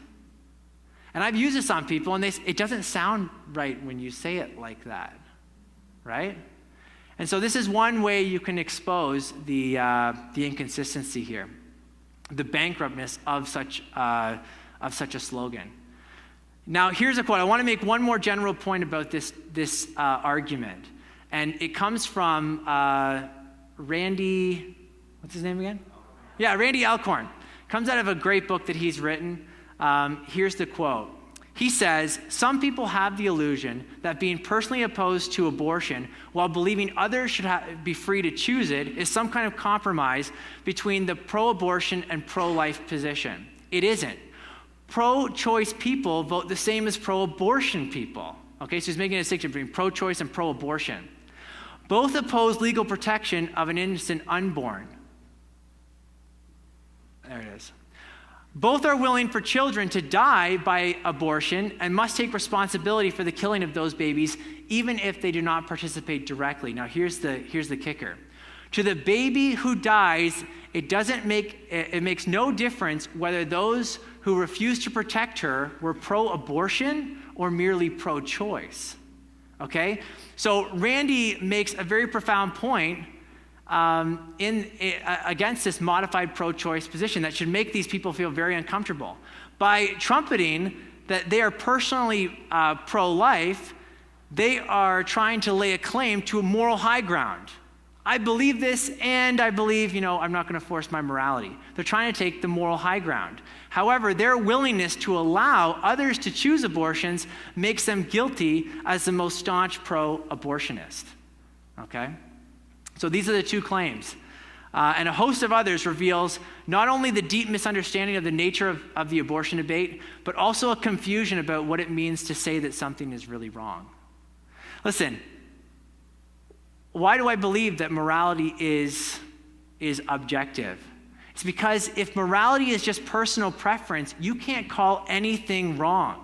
And I've used this on people, and it doesn't sound right when you say it like that, right? And so this is one way you can expose the inconsistency here, the bankruptness of such a slogan. Now, here's a quote. I want to make one more general point about this argument. And it comes from Randy, what's his name again? Yeah, Randy Alcorn. Comes out of a great book that he's written. Here's the quote. He says, some people have the illusion that being personally opposed to abortion while believing others should be free to choose it is some kind of compromise between the pro-abortion and pro-life position. It isn't. Pro-choice people vote the same as pro-abortion people. Okay, so he's making a distinction between pro-choice and pro-abortion. Both oppose legal protection of an innocent unborn. There it is. Both are willing for children to die by abortion and must take responsibility for the killing of those babies, even if they do not participate directly. Now, here's the kicker. To the baby who dies, it makes no difference whether those who refuse to protect her were pro-abortion or merely pro-choice. Okay? So Randy makes a very profound point against this modified pro-choice position that should make these people feel very uncomfortable. By trumpeting that they are personally pro-life, they are trying to lay a claim to a moral high ground. I believe this, and I believe, I'm not going to force my morality. They're trying to take the moral high ground. However, their willingness to allow others to choose abortions makes them guilty as the most staunch pro-abortionist. Okay? So these are the two claims. And a host of others reveals not only the deep misunderstanding of the nature of the abortion debate, but also a confusion about what it means to say that something is really wrong. Listen, why do I believe that morality is objective? It's because if morality is just personal preference, you can't call anything wrong.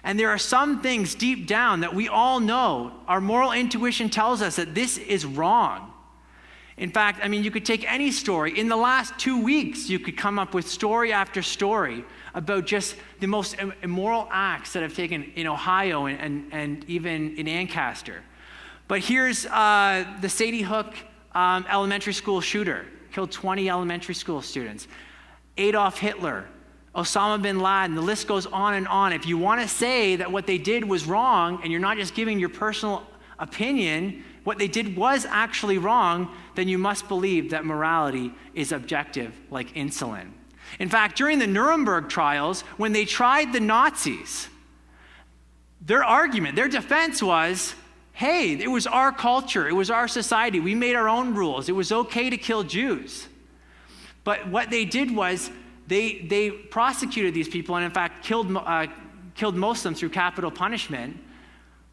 And there are some things deep down that we all know, our moral intuition tells us that this is wrong. In fact, I mean, you could take any story. In the last 2 weeks, you could come up with story after story about just the most immoral acts that have taken in Ohio and even in Ancaster. But here's the Sadie Hook elementary school shooter, killed 20 elementary school students. Adolf Hitler, Osama bin Laden, the list goes on and on. If you want to say that what they did was wrong and you're not just giving your personal opinion, what they did was actually wrong, then you must believe that morality is objective like insulin. In fact, during the Nuremberg trials, when they tried the Nazis, their argument, their defense was, hey, it was our culture, it was our society, we made our own rules, it was okay to kill Jews. But what they did was they prosecuted these people and in fact killed most of them through capital punishment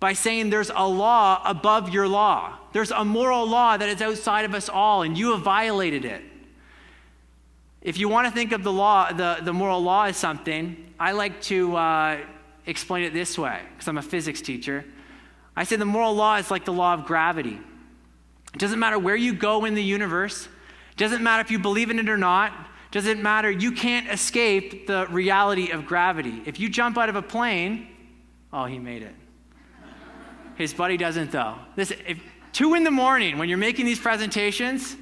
by saying there's a law above your law. There's a moral law that is outside of us all, and you have violated it. If you want to think of the law, the moral law as something, I like to explain it this way, because I'm a physics teacher. I say the moral law is like the law of gravity. It doesn't matter where you go in the universe. It doesn't matter if you believe in it or not. It doesn't matter. You can't escape the reality of gravity. If you jump out of a plane, oh, he made it. His buddy doesn't, though. If 2 a.m, when you're making these presentations,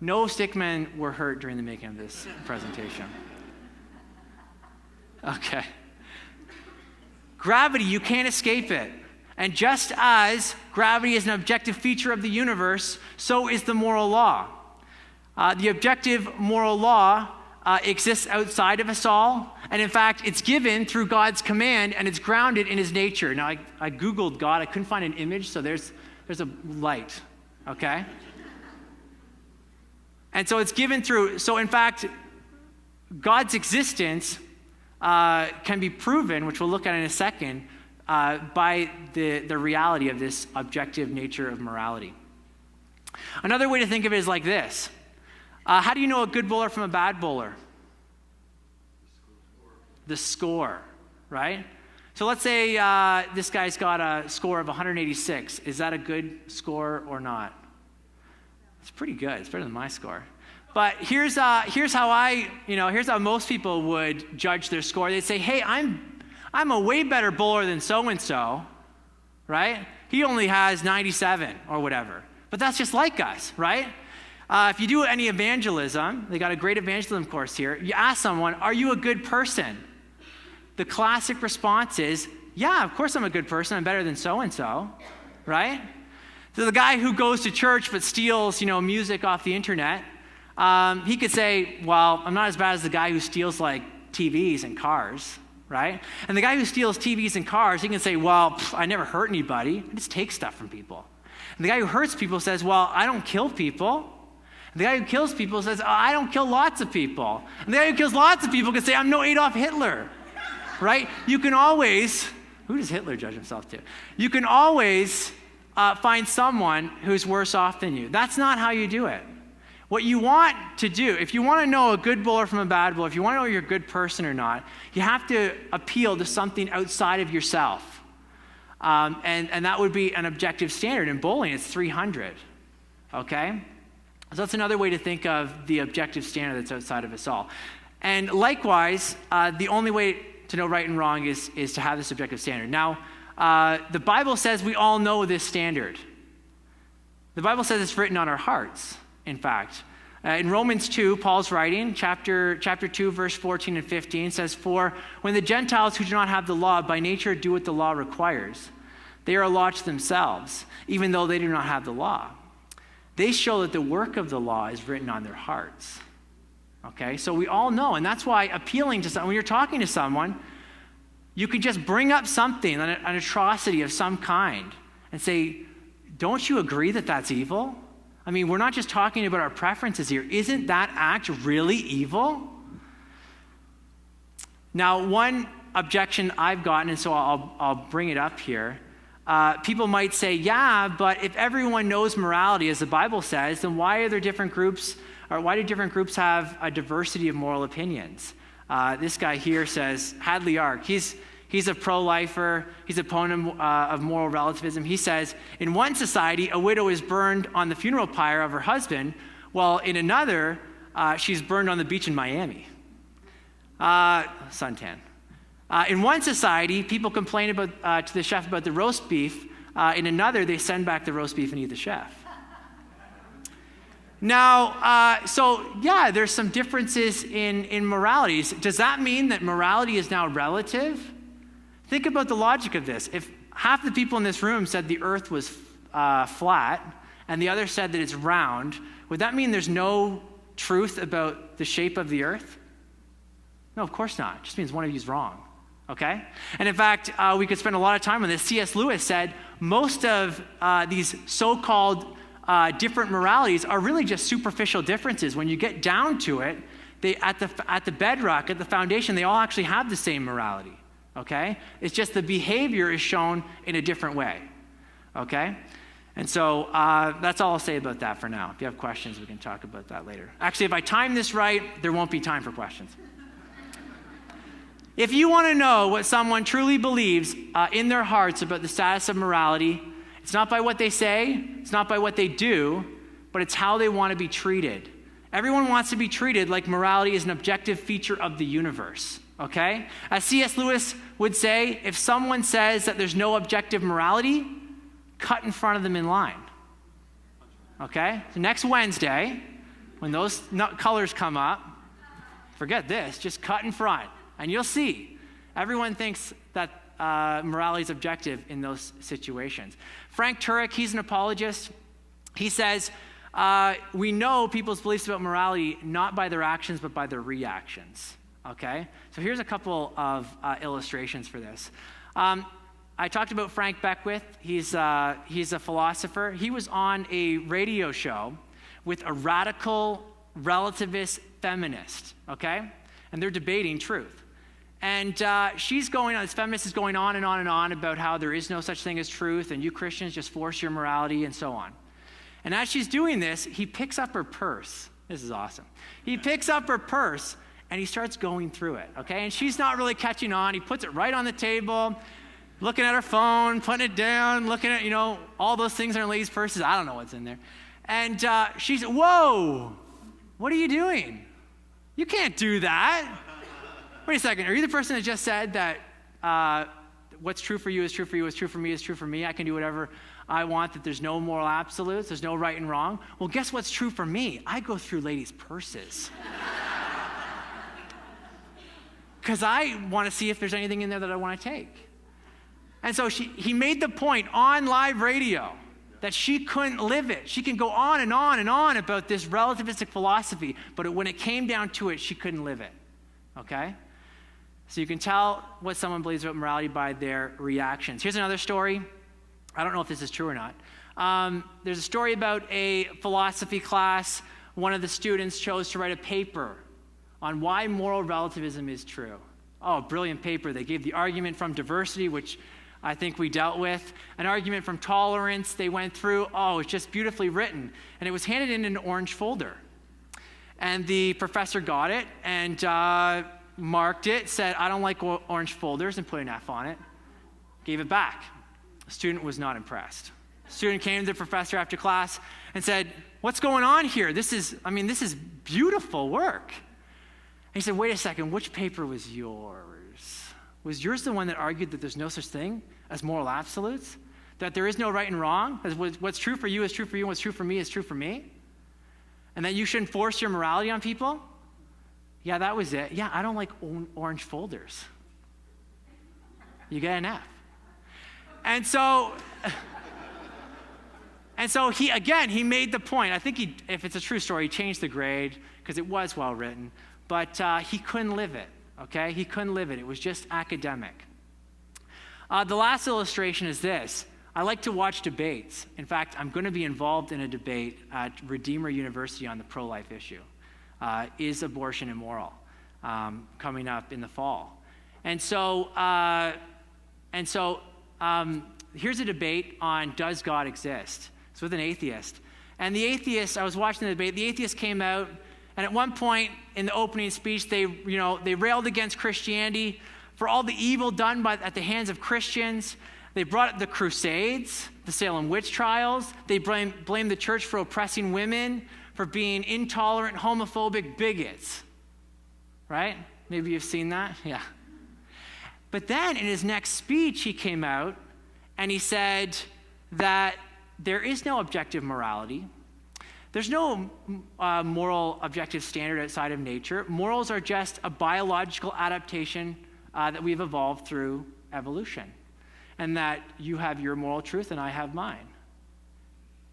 no stickmen were hurt during the making of this presentation. Okay. Gravity, you can't escape it. And just as gravity is an objective feature of the universe, so is the moral law. The objective moral law exists outside of us all, and in fact, it's given through God's command, and it's grounded in his nature. Now, I Googled God. I couldn't find an image, so there's a light, okay? And so it's given through, so in fact, God's existence can be proven, which we'll look at in a second, by the reality of this objective nature of morality. Another way to think of it is like this. How do you know a good bowler from a bad bowler? The score, right? So let's say this guy's got a score of 186. Is that a good score or not? It's pretty good. It's better than my score. But here's how most people would judge their score. They'd say, hey, I'm a way better bowler than so-and-so, right? He only has 97 or whatever. But that's just like us, right? If you do any evangelism, they got a great evangelism course here. You ask someone, are you a good person? The classic response is, yeah, of course I'm a good person. I'm better than so-and-so, right? So the guy who goes to church but steals, music off the internet, he could say, well, I'm not as bad as the guy who steals like TVs and cars, right? And the guy who steals TVs and cars, he can say, well, I never hurt anybody. I just take stuff from people. And the guy who hurts people says, well, I don't kill people. And the guy who kills people says, oh, I don't kill lots of people. And the guy who kills lots of people can say, I'm no Adolf Hitler, right? You can always, who does Hitler judge himself to? You can always find someone who's worse off than you. That's not how you do it. What you want to do, if you want to know a good bowler from a bad bowler, if you want to know you're a good person or not, you have to appeal to something outside of yourself. And that would be an objective standard. In bowling, it's 300, okay? So that's another way to think of the objective standard that's outside of us all. And likewise, the only way to know right and wrong is to have this objective standard. Now, the Bible says we all know this standard. The Bible says it's written on our hearts, in fact. In Romans 2, Paul's writing, chapter 2, verse 14 and 15, says, for when the Gentiles who do not have the law by nature do what the law requires, they are a law to themselves, even though they do not have the law. They show that the work of the law is written on their hearts. Okay, so we all know, and that's why appealing to someone, when you're talking to someone, you can just bring up something, an atrocity of some kind, and say, don't you agree that that's evil? I mean, we're not just talking about our preferences here. Isn't that act really evil? Now, one objection I've gotten, and so I'll bring it up here, people might say, yeah, but if everyone knows morality, as the Bible says, then why are there different groups, or why do different groups have a diversity of moral opinions? This guy here says, Hadley Ark, he's He's a pro-lifer. He's a opponent of moral relativism. He says, in one society, a widow is burned on the funeral pyre of her husband, while in another, she's burned on the beach in Miami. Suntan. In one society, people complain about to the chef about the roast beef. In another, they send back the roast beef and eat the chef. Now, there's some differences in moralities. Does that mean that morality is now relative? Think about the logic of this. If half the people in this room said the earth was flat and the other said that it's round, would that mean there's no truth about the shape of the earth? No, of course not. It just means one of you is wrong. Okay? And in fact, we could spend a lot of time on this. C.S. Lewis said most of these so-called different moralities are really just superficial differences. When you get down to it, they at the bedrock, at the foundation, they all actually have the same morality. Okay? It's just the behavior is shown in a different way. Okay? And so that's all I'll say about that for now. If you have questions, we can talk about that later. Actually, if I time this right, there won't be time for questions. If you want to know what someone truly believes in their hearts about the status of morality, it's not by what they say, it's not by what they do, but it's how they want to be treated. Everyone wants to be treated like morality is an objective feature of the universe, okay? As C.S. Lewis would say, if someone says that there's no objective morality, cut in front of them in line, okay? So next Wednesday, when those colors come up, forget this, just cut in front. And you'll see, everyone thinks that morality is objective in those situations. Frank Turek, he's an apologist. He says, we know people's beliefs about morality not by their actions, but by their reactions. Okay? So here's a couple of illustrations for this. I talked about Frank Beckwith. He's a philosopher. He was on a radio show with a radical relativist feminist, okay? And they're debating truth. And she's going on, this feminist is going on and on and on about how there is no such thing as truth and you Christians just force your morality and so on. And as she's doing this, he picks up her purse. This is awesome. He picks up her purse and he starts going through it, okay? And she's not really catching on. He puts it right on the table, looking at her phone, putting it down, looking at, all those things in her ladies' purses. I don't know what's in there. And she's, whoa, what are you doing? You can't do that. Wait a second, are you the person that just said that what's true for you is true for you, what's true for me is true for me, I can do whatever I want, that there's no moral absolutes, there's no right and wrong? Well, guess what's true for me? I go through ladies' purses. Because I want to see if there's anything in there that I want to take. And so he made the point on live radio that she couldn't live it. She can go on and on and on about this relativistic philosophy, but when it came down to it, she couldn't live it. Okay? So you can tell what someone believes about morality by their reactions. Here's another story. I don't know if this is true or not. There's a story about a philosophy class. One of the students chose to write a paper on why moral relativism is true. Oh, brilliant paper. They gave the argument from diversity, which I think we dealt with. An argument from tolerance they went through. Oh, it's just beautifully written. And it was handed in an orange folder. And the professor got it and marked it, said, I don't like orange folders, and put an F on it. Gave it back. The student was not impressed. The student came to the professor after class and said, what's going on here? This is beautiful work. And he said, wait a second, which paper was yours? Was yours the one that argued that there's no such thing as moral absolutes? That there is no right and wrong? That what's true for you is true for you, and what's true for me is true for me? And that you shouldn't force your morality on people? Yeah, that was it. Yeah, I don't like orange folders. You get an F. And so he made the point. I think if it's a true story, he changed the grade because it was well written, but he couldn't live it, okay? He couldn't live it. It was just academic. The last illustration is this. I like to watch debates. In fact, I'm going to be involved in a debate at Redeemer University on the pro-life issue. Is abortion immoral? Coming up in the fall. And so here's a debate on does God exist? It's with an atheist. And the atheist, I was watching the debate, the atheist came out, and at one point in the opening speech, they railed against Christianity for all the evil done at the hands of Christians. They brought up the Crusades, the Salem witch trials. They blamed the church for oppressing women, for being intolerant, homophobic bigots. Right? Maybe you've seen that? Yeah. But then in his next speech, he came out and he said that there is no objective morality. There's no moral objective standard outside of nature. Morals are just a biological adaptation that we've evolved through evolution. And that you have your moral truth and I have mine.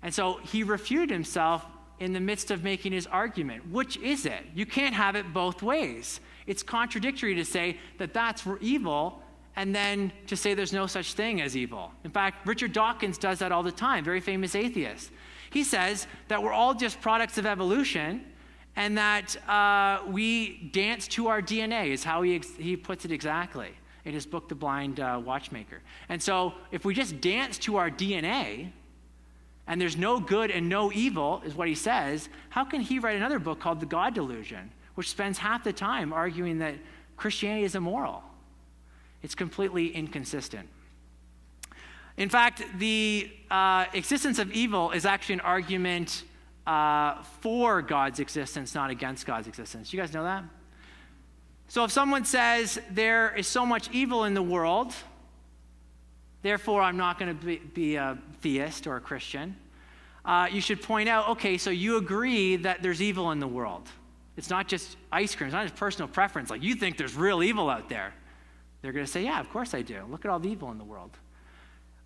And so he refuted himself in the midst of making his argument. Which is it? You can't have it both ways. It's contradictory to say that that's evil and then to say there's no such thing as evil. In fact, Richard Dawkins does that all the time, very famous atheist. He says that we're all just products of evolution and that we dance to our DNA is how he puts it exactly in his book, The Blind Watchmaker. And so if we just dance to our DNA and there's no good and no evil, is what he says, how can he write another book called The God Delusion, which spends half the time arguing that Christianity is immoral? It's completely inconsistent. In fact, the existence of evil is actually an argument for God's existence, not against God's existence. You guys know that? So if someone says there is so much evil in the world, therefore I'm not going to be a theist or a Christian, you should point out, okay, so you agree that there's evil in the world. It's not just ice cream. It's not just personal preference. Like, you think there's real evil out there. They're going to say, yeah, of course I do. Look at all the evil in the world.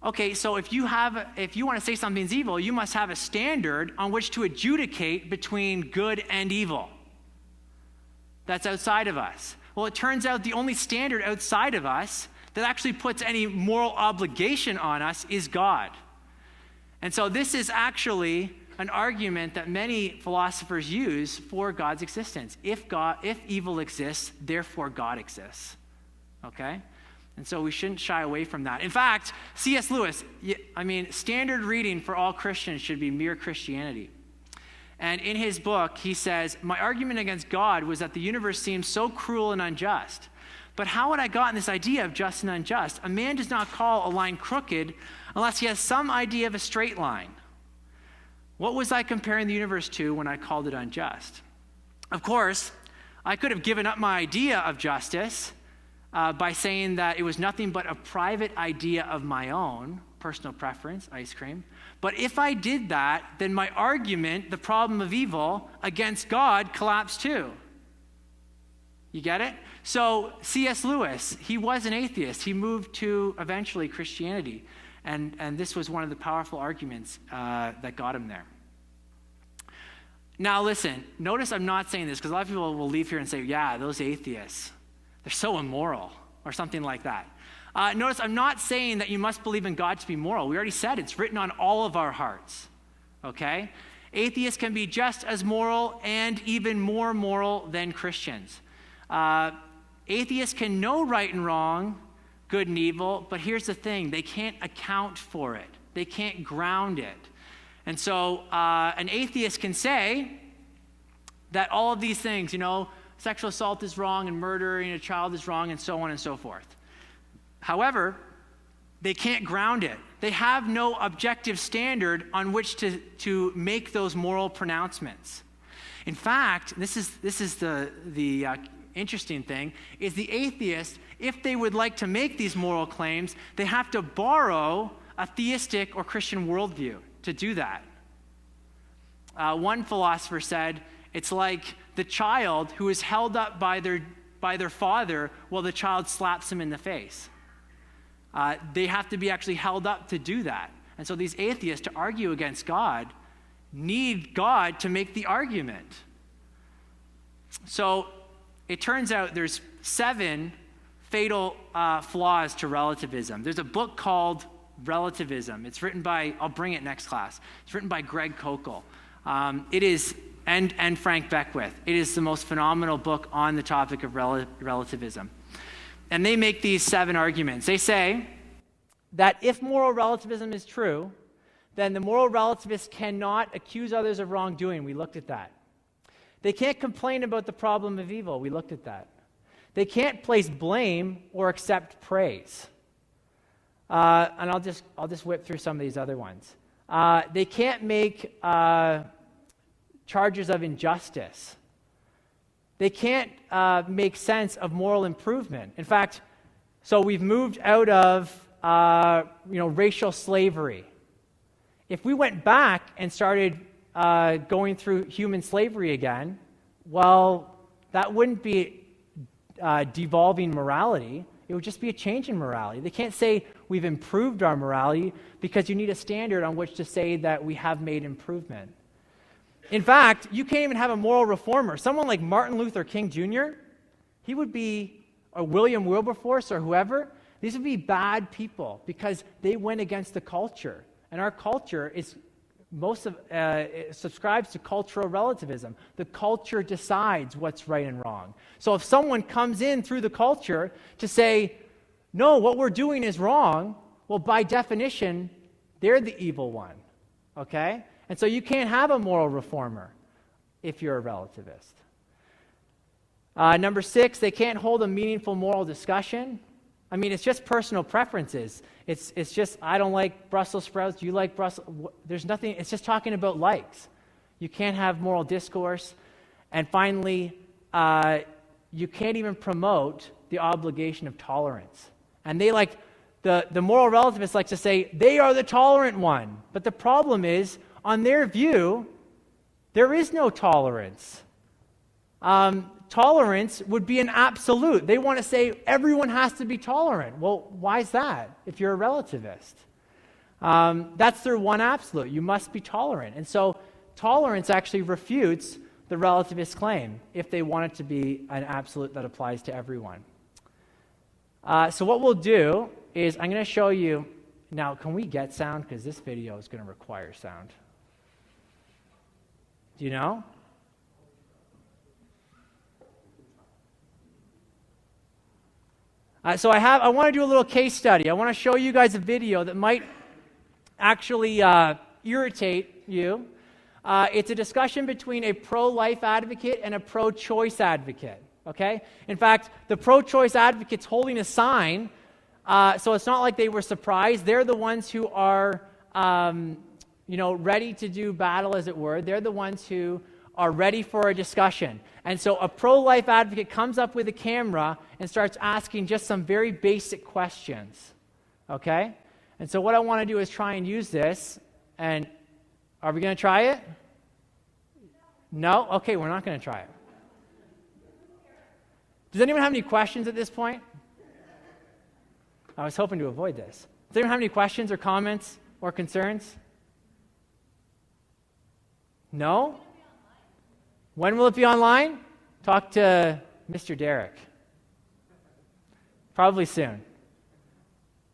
Okay, so if you want to say something's evil, you must have a standard on which to adjudicate between good and evil. That's outside of us. Well, it turns out the only standard outside of us that actually puts any moral obligation on us is God. And so this is actually an argument that many philosophers use for God's existence. If evil exists, therefore God exists. Okay? And so we shouldn't shy away from that. In fact, C.S. Lewis, standard reading for all Christians should be Mere Christianity. And in his book, he says, my argument against God was that the universe seems so cruel and unjust. But how had I gotten this idea of just and unjust? A man does not call a line crooked unless he has some idea of a straight line. What was I comparing the universe to when I called it unjust? Of course, I could have given up my idea of justice by saying that it was nothing but a private idea of my own, personal preference, ice cream. But if I did that, then my argument, the problem of evil, against God collapsed too. You get it? So C.S. Lewis, he was an atheist. He moved to eventually Christianity. And this was one of the powerful arguments that got him there. Now listen, notice I'm not saying this because a lot of people will leave here and say, yeah, those atheists, they're so immoral or something like that. Notice I'm not saying that you must believe in God to be moral. We already said it's written on all of our hearts, okay? Atheists can be just as moral and even more moral than Christians. Atheists can know right and wrong, good and evil, but here's the thing, they can't account for it. They can't ground it. And so an atheist can say that all of these things, sexual assault is wrong and murdering a child is wrong and so on and so forth. However, they can't ground it. They have no objective standard on which to make those moral pronouncements. In fact, this is the interesting thing, is the atheist, if they would like to make these moral claims, they have to borrow a theistic or Christian worldview to do that. One philosopher said, it's like the child who is held up by their father while the child slaps him in the face. They have to be actually held up to do that. And so these atheists, to argue against God, need God to make the argument. So it turns out there's 7 fatal flaws to relativism. There's a book called Relativism. It's written by, I'll bring it next class. It's written by Greg Koukl. It is, and Frank Beckwith. It is the most phenomenal book on the topic of relativism. And they make these 7 arguments. They say that if moral relativism is true, then the moral relativists cannot accuse others of wrongdoing. We looked at that. They can't complain about the problem of evil. We looked at that. They can't place blame or accept praise. And I'll just whip through some of these other ones. They can't make charges of injustice. They can't make sense of moral improvement. In fact, so we've moved out of racial slavery. If we went back and started going through human slavery again, well, that wouldn't be devolving morality. It would just be a change in morality. They can't say we've improved our morality because you need a standard on which to say that we have made improvement. In fact, you can't even have a moral reformer. Someone like Martin Luther King Jr., he would be, or William Wilberforce or whoever, these would be bad people because they went against the culture. And our culture is it subscribes to cultural relativism. The culture decides what's right and wrong. So if someone comes in through the culture to say, no, what we're doing is wrong, well, by definition, they're the evil one, okay? And so you can't have a moral reformer if you're a relativist. Number 6, they can't hold a meaningful moral discussion. I mean, it's just personal preferences. It's just, I don't like Brussels sprouts, you like Brussels. There's nothing, it's just talking about likes. You can't have moral discourse. And finally, you can't even promote the obligation of tolerance. And they the moral relativists like to say, they are the tolerant one. But the problem is, on their view, there is no tolerance. Tolerance would be an absolute. They want to say everyone has to be tolerant. Well, why is that if you're a relativist? That's their one absolute. You must be tolerant. And so tolerance actually refutes the relativist claim if they want it to be an absolute that applies to everyone. So what we'll do is I'm going to show you. Now, can we get sound? Because this video is going to require sound. Do you know? So I want to do a little case study. I want to show you guys a video that might actually irritate you. It's a discussion between a pro-life advocate and a pro-choice advocate. Okay? In fact, the pro-choice advocate's holding a sign, so it's not like they were surprised. They're the ones who are, ready to do battle, as it were. They're the ones who are ready for a discussion. And so a pro-life advocate comes up with a camera and starts asking just some very basic questions. Okay? And so what I want to do is try and use this. And are we going to try it? No? Okay, we're not going to try it. Does anyone have any questions at this point? I was hoping to avoid this. Does anyone have any questions or comments or concerns? No? When will it be online? Talk to Mr. Derek. Probably soon.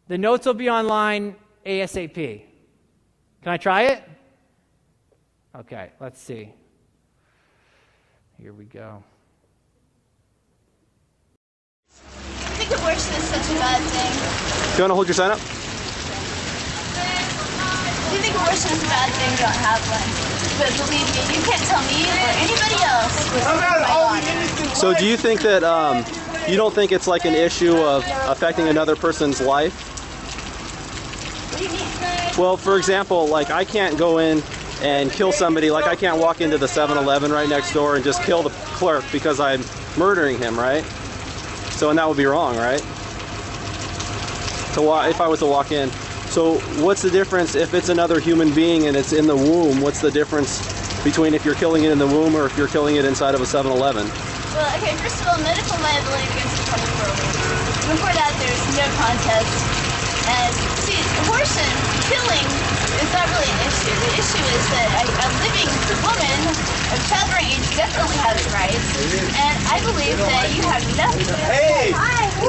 The notes will be online ASAP. Can I try it? Okay, let's see. Here we go. I think abortion is such a bad thing. Do you want to hold your sign up? If you think abortion is a bad thing, don't have one. But believe me, you can't tell me or anybody else. So do you think that, you don't think it's like an issue of affecting another person's life? What do you mean? Well, for example, like I can't go in and kill somebody, like I can't walk into the 7-Eleven right next door and just kill the clerk because I'm murdering him, right? So, and that would be wrong, right? If I was to walk in. So what's the difference if it's another human being and it's in the womb? What's the difference between if you're killing it in the womb or if you're killing it inside of a 7-Eleven? Well, okay, first of all, medical liability against the public world. Before that, there's no contest. And see, abortion, killing, is not really an issue. The issue is that a living woman of childbearing age definitely has rights. And I believe that you have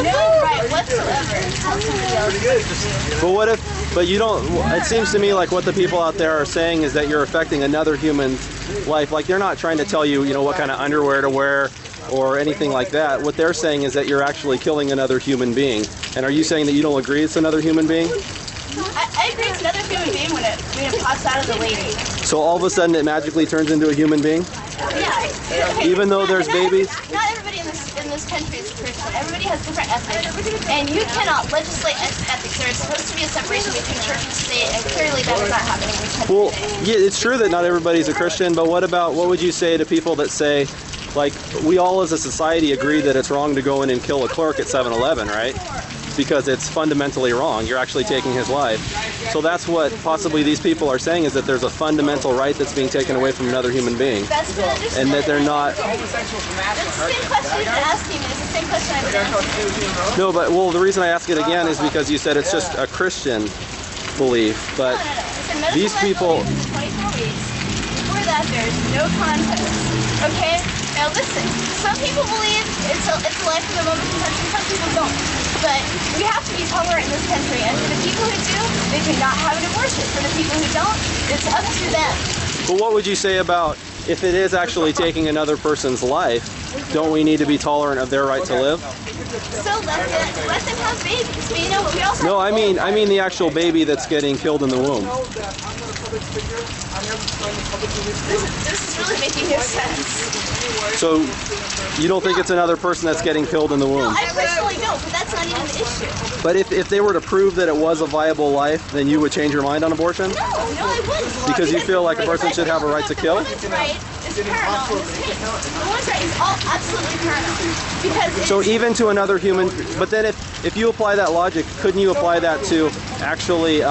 no right whatsoever to tell somebody else what to do. But what if, but you don't, it seems to me like what the people out there are saying is that you're affecting another human's life. Like they're not trying to tell you, what kind of underwear to wear or anything like that. What they're saying is that you're actually killing another human being. And are you saying that you don't agree it's another human being? I agree it's another human being when it pops out of the lady. So all of a sudden it magically turns into a human being? Yeah. Even though there's babies? Not everybody in this country is Christian. Everybody has different ethics. And you cannot legislate ethics. There is supposed to be a separation between church and state, and clearly that is not happening in this country Well, today. yeah, it's true that not everybody's a Christian, but what would you say to people that say, like, we all as a society agree that it's wrong to go in and kill a clerk at 7-Eleven, right? Because it's fundamentally wrong. You're actually taking his life. So that's what possibly these people are saying, is that there's a fundamental right that's being taken away from another human being. That's been understood. And that they're not... It's the same question you've been asking me. It's the same question I've been asking. No, but, well, the reason I ask it again is because you said it's just a Christian belief. But No. these people... 24 weeks. Before that, there's no contest. Okay? Now listen, some people believe it's a life of the moment conception, some people don't. But we have to be tolerant in this country, and for the people who do, they cannot have an abortion. For the people who don't, it's up to them. But what would you say about, if it is actually taking another person's life, don't we need to be tolerant of their right to live? So let them have babies. But you know what? We also No, I mean the actual baby that's getting killed in the womb. This is really making no sense. So you don't think it's another person that's getting killed in the No, womb? I personally don't, but that's not even the issue. But if they were to prove that it was a viable life, then you would change your mind on abortion? No, I wouldn't. Because you feel like a person should have a right to kill? The woman's right is paramount in this case. The woman's right is absolutely paramount. Because So even to another human, but then if you apply that logic, couldn't you apply that to actually,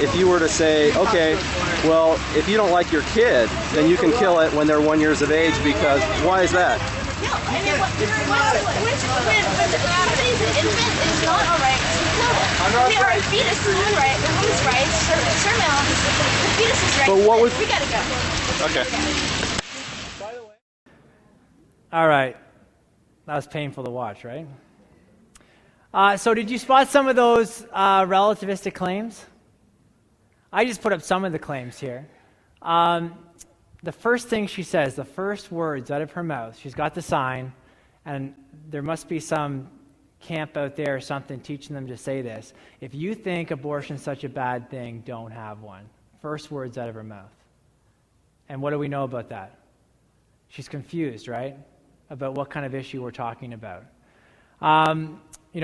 if you were to say, okay, well, if you don't like your kid, then you can kill it when they're 1 year of age, because why is that? no, I mean, when somebody's an infant, it is not all right to kill them. They are a fetus, the woman's right, the woman's right, paramount, the fetus is right. But what would- We gotta go. Okay. All right. That was painful to watch, right? So did you spot some of those relativistic claims? I just put up some of the claims here. The first thing she says, the first words out of her mouth, she's got the sign, and there must be some camp out there or something teaching them to say this. If you think abortion's such a bad thing, don't have one. First words out of her mouth. And what do we know about that? She's confused, right? About what kind of issue we're talking about.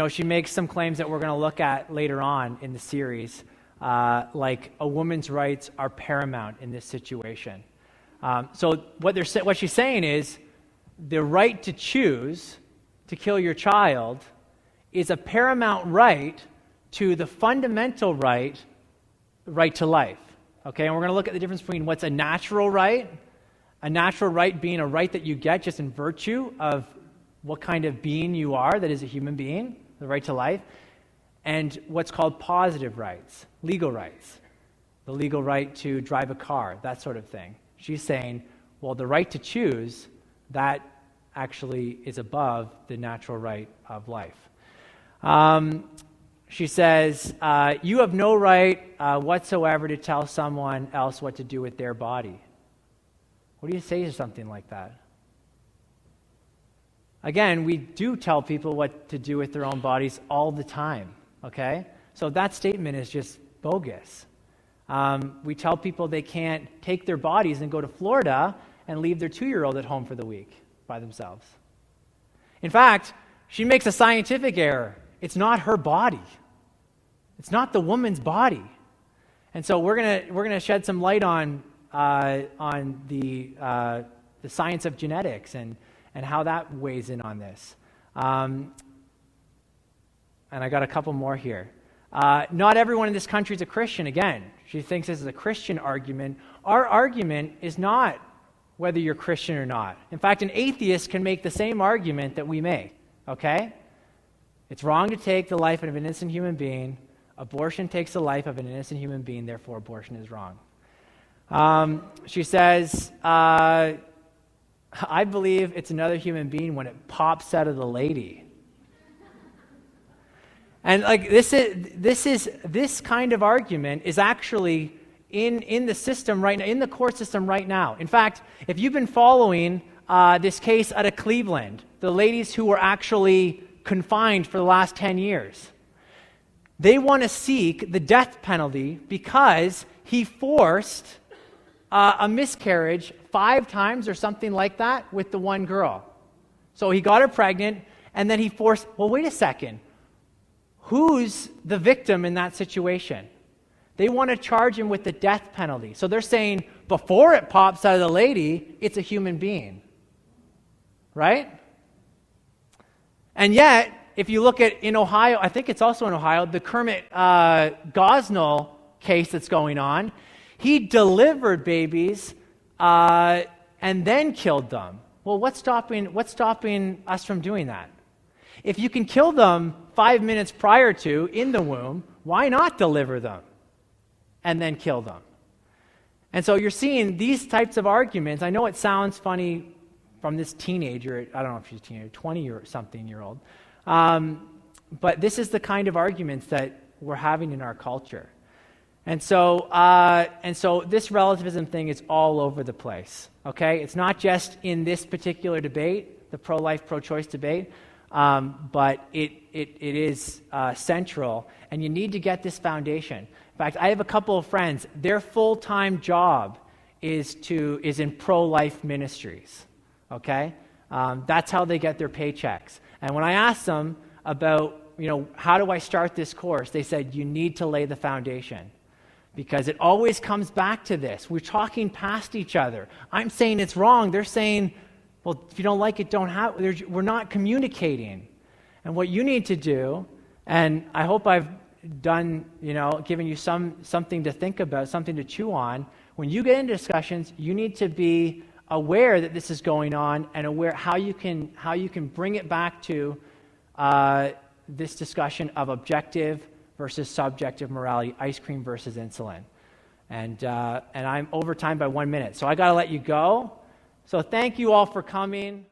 She makes some claims that we're going to look at later on in the series, like a woman's rights are paramount in this situation. So what she's saying is the right to choose to kill your child is a paramount right to the fundamental right to life. Okay, and we're going to look at the difference between what's a natural right being a right that you get just in virtue of what kind of being you are, that is a human being, the right to life, and what's called positive rights, legal rights, the legal right to drive a car, that sort of thing. She's saying, well, the right to choose, that actually is above the natural right of life. She says, you have no right whatsoever to tell someone else what to do with their body. What do you say to something like that? Again, we do tell people what to do with their own bodies all the time, okay? So that statement is just bogus. We tell people they can't take their bodies and go to Florida and leave their 2-year-old at home for the week by themselves. In fact, she makes a scientific error. It's not her body. It's not the woman's body. And so we're gonna shed some light on the science of genetics and how that weighs in on this. And I got a couple more here. Not everyone in this country is a Christian. Again, she thinks this is a Christian argument. Our argument is not whether you're Christian or not. In fact, an atheist can make the same argument that we make, okay? It's wrong to take the life of an innocent human being. Abortion takes the life of an innocent human being, therefore abortion is wrong. She says, I believe it's another human being when it pops out of the lady. And like this kind of argument is actually in the system right now, in the court system right now. In fact, if you've been following this case out of Cleveland, the ladies who were actually confined for the last 10 years, they want to seek the death penalty because he forced a miscarriage 5 times or something like that with the one girl. So he got her pregnant, and then he forced, well, wait a second. Who's the victim in that situation? They want to charge him with the death penalty. So they're saying before it pops out of the lady, it's a human being. Right? And yet, if you look at in Ohio, I think it's also in Ohio, the Kermit Gosnell case that's going on, he delivered babies and then killed them. Well, what's stopping us from doing that? If you can kill them 5 minutes prior to in the womb, why not deliver them and then kill them? And so you're seeing these types of arguments. I know it sounds funny from this teenager, I don't know if she's a teenager, 20-something-year-old, but this is the kind of arguments that we're having in our culture. And so this relativism thing is all over the place, okay? It's not just in this particular debate, the pro-life, pro-choice debate, but it is central, and you need to get this foundation. In fact, I have a couple of friends, their full-time job is in pro-life ministries, okay? That's how they get their paychecks. And when I asked them about, how do I start this course, they said, you need to lay the foundation. Because it always comes back to this. We're talking past each other. I'm saying it's wrong. They're saying, well, if you don't like it, don't have it. We're not communicating. And what you need to do, and I hope I've done, given you something to think about, something to chew on, when you get into discussions, you need to be aware that this is going on and aware how you can bring it back to this discussion of objective versus subjective morality, ice cream versus insulin. And I'm over time by 1 minute, so I got to let you go. So thank you all for coming.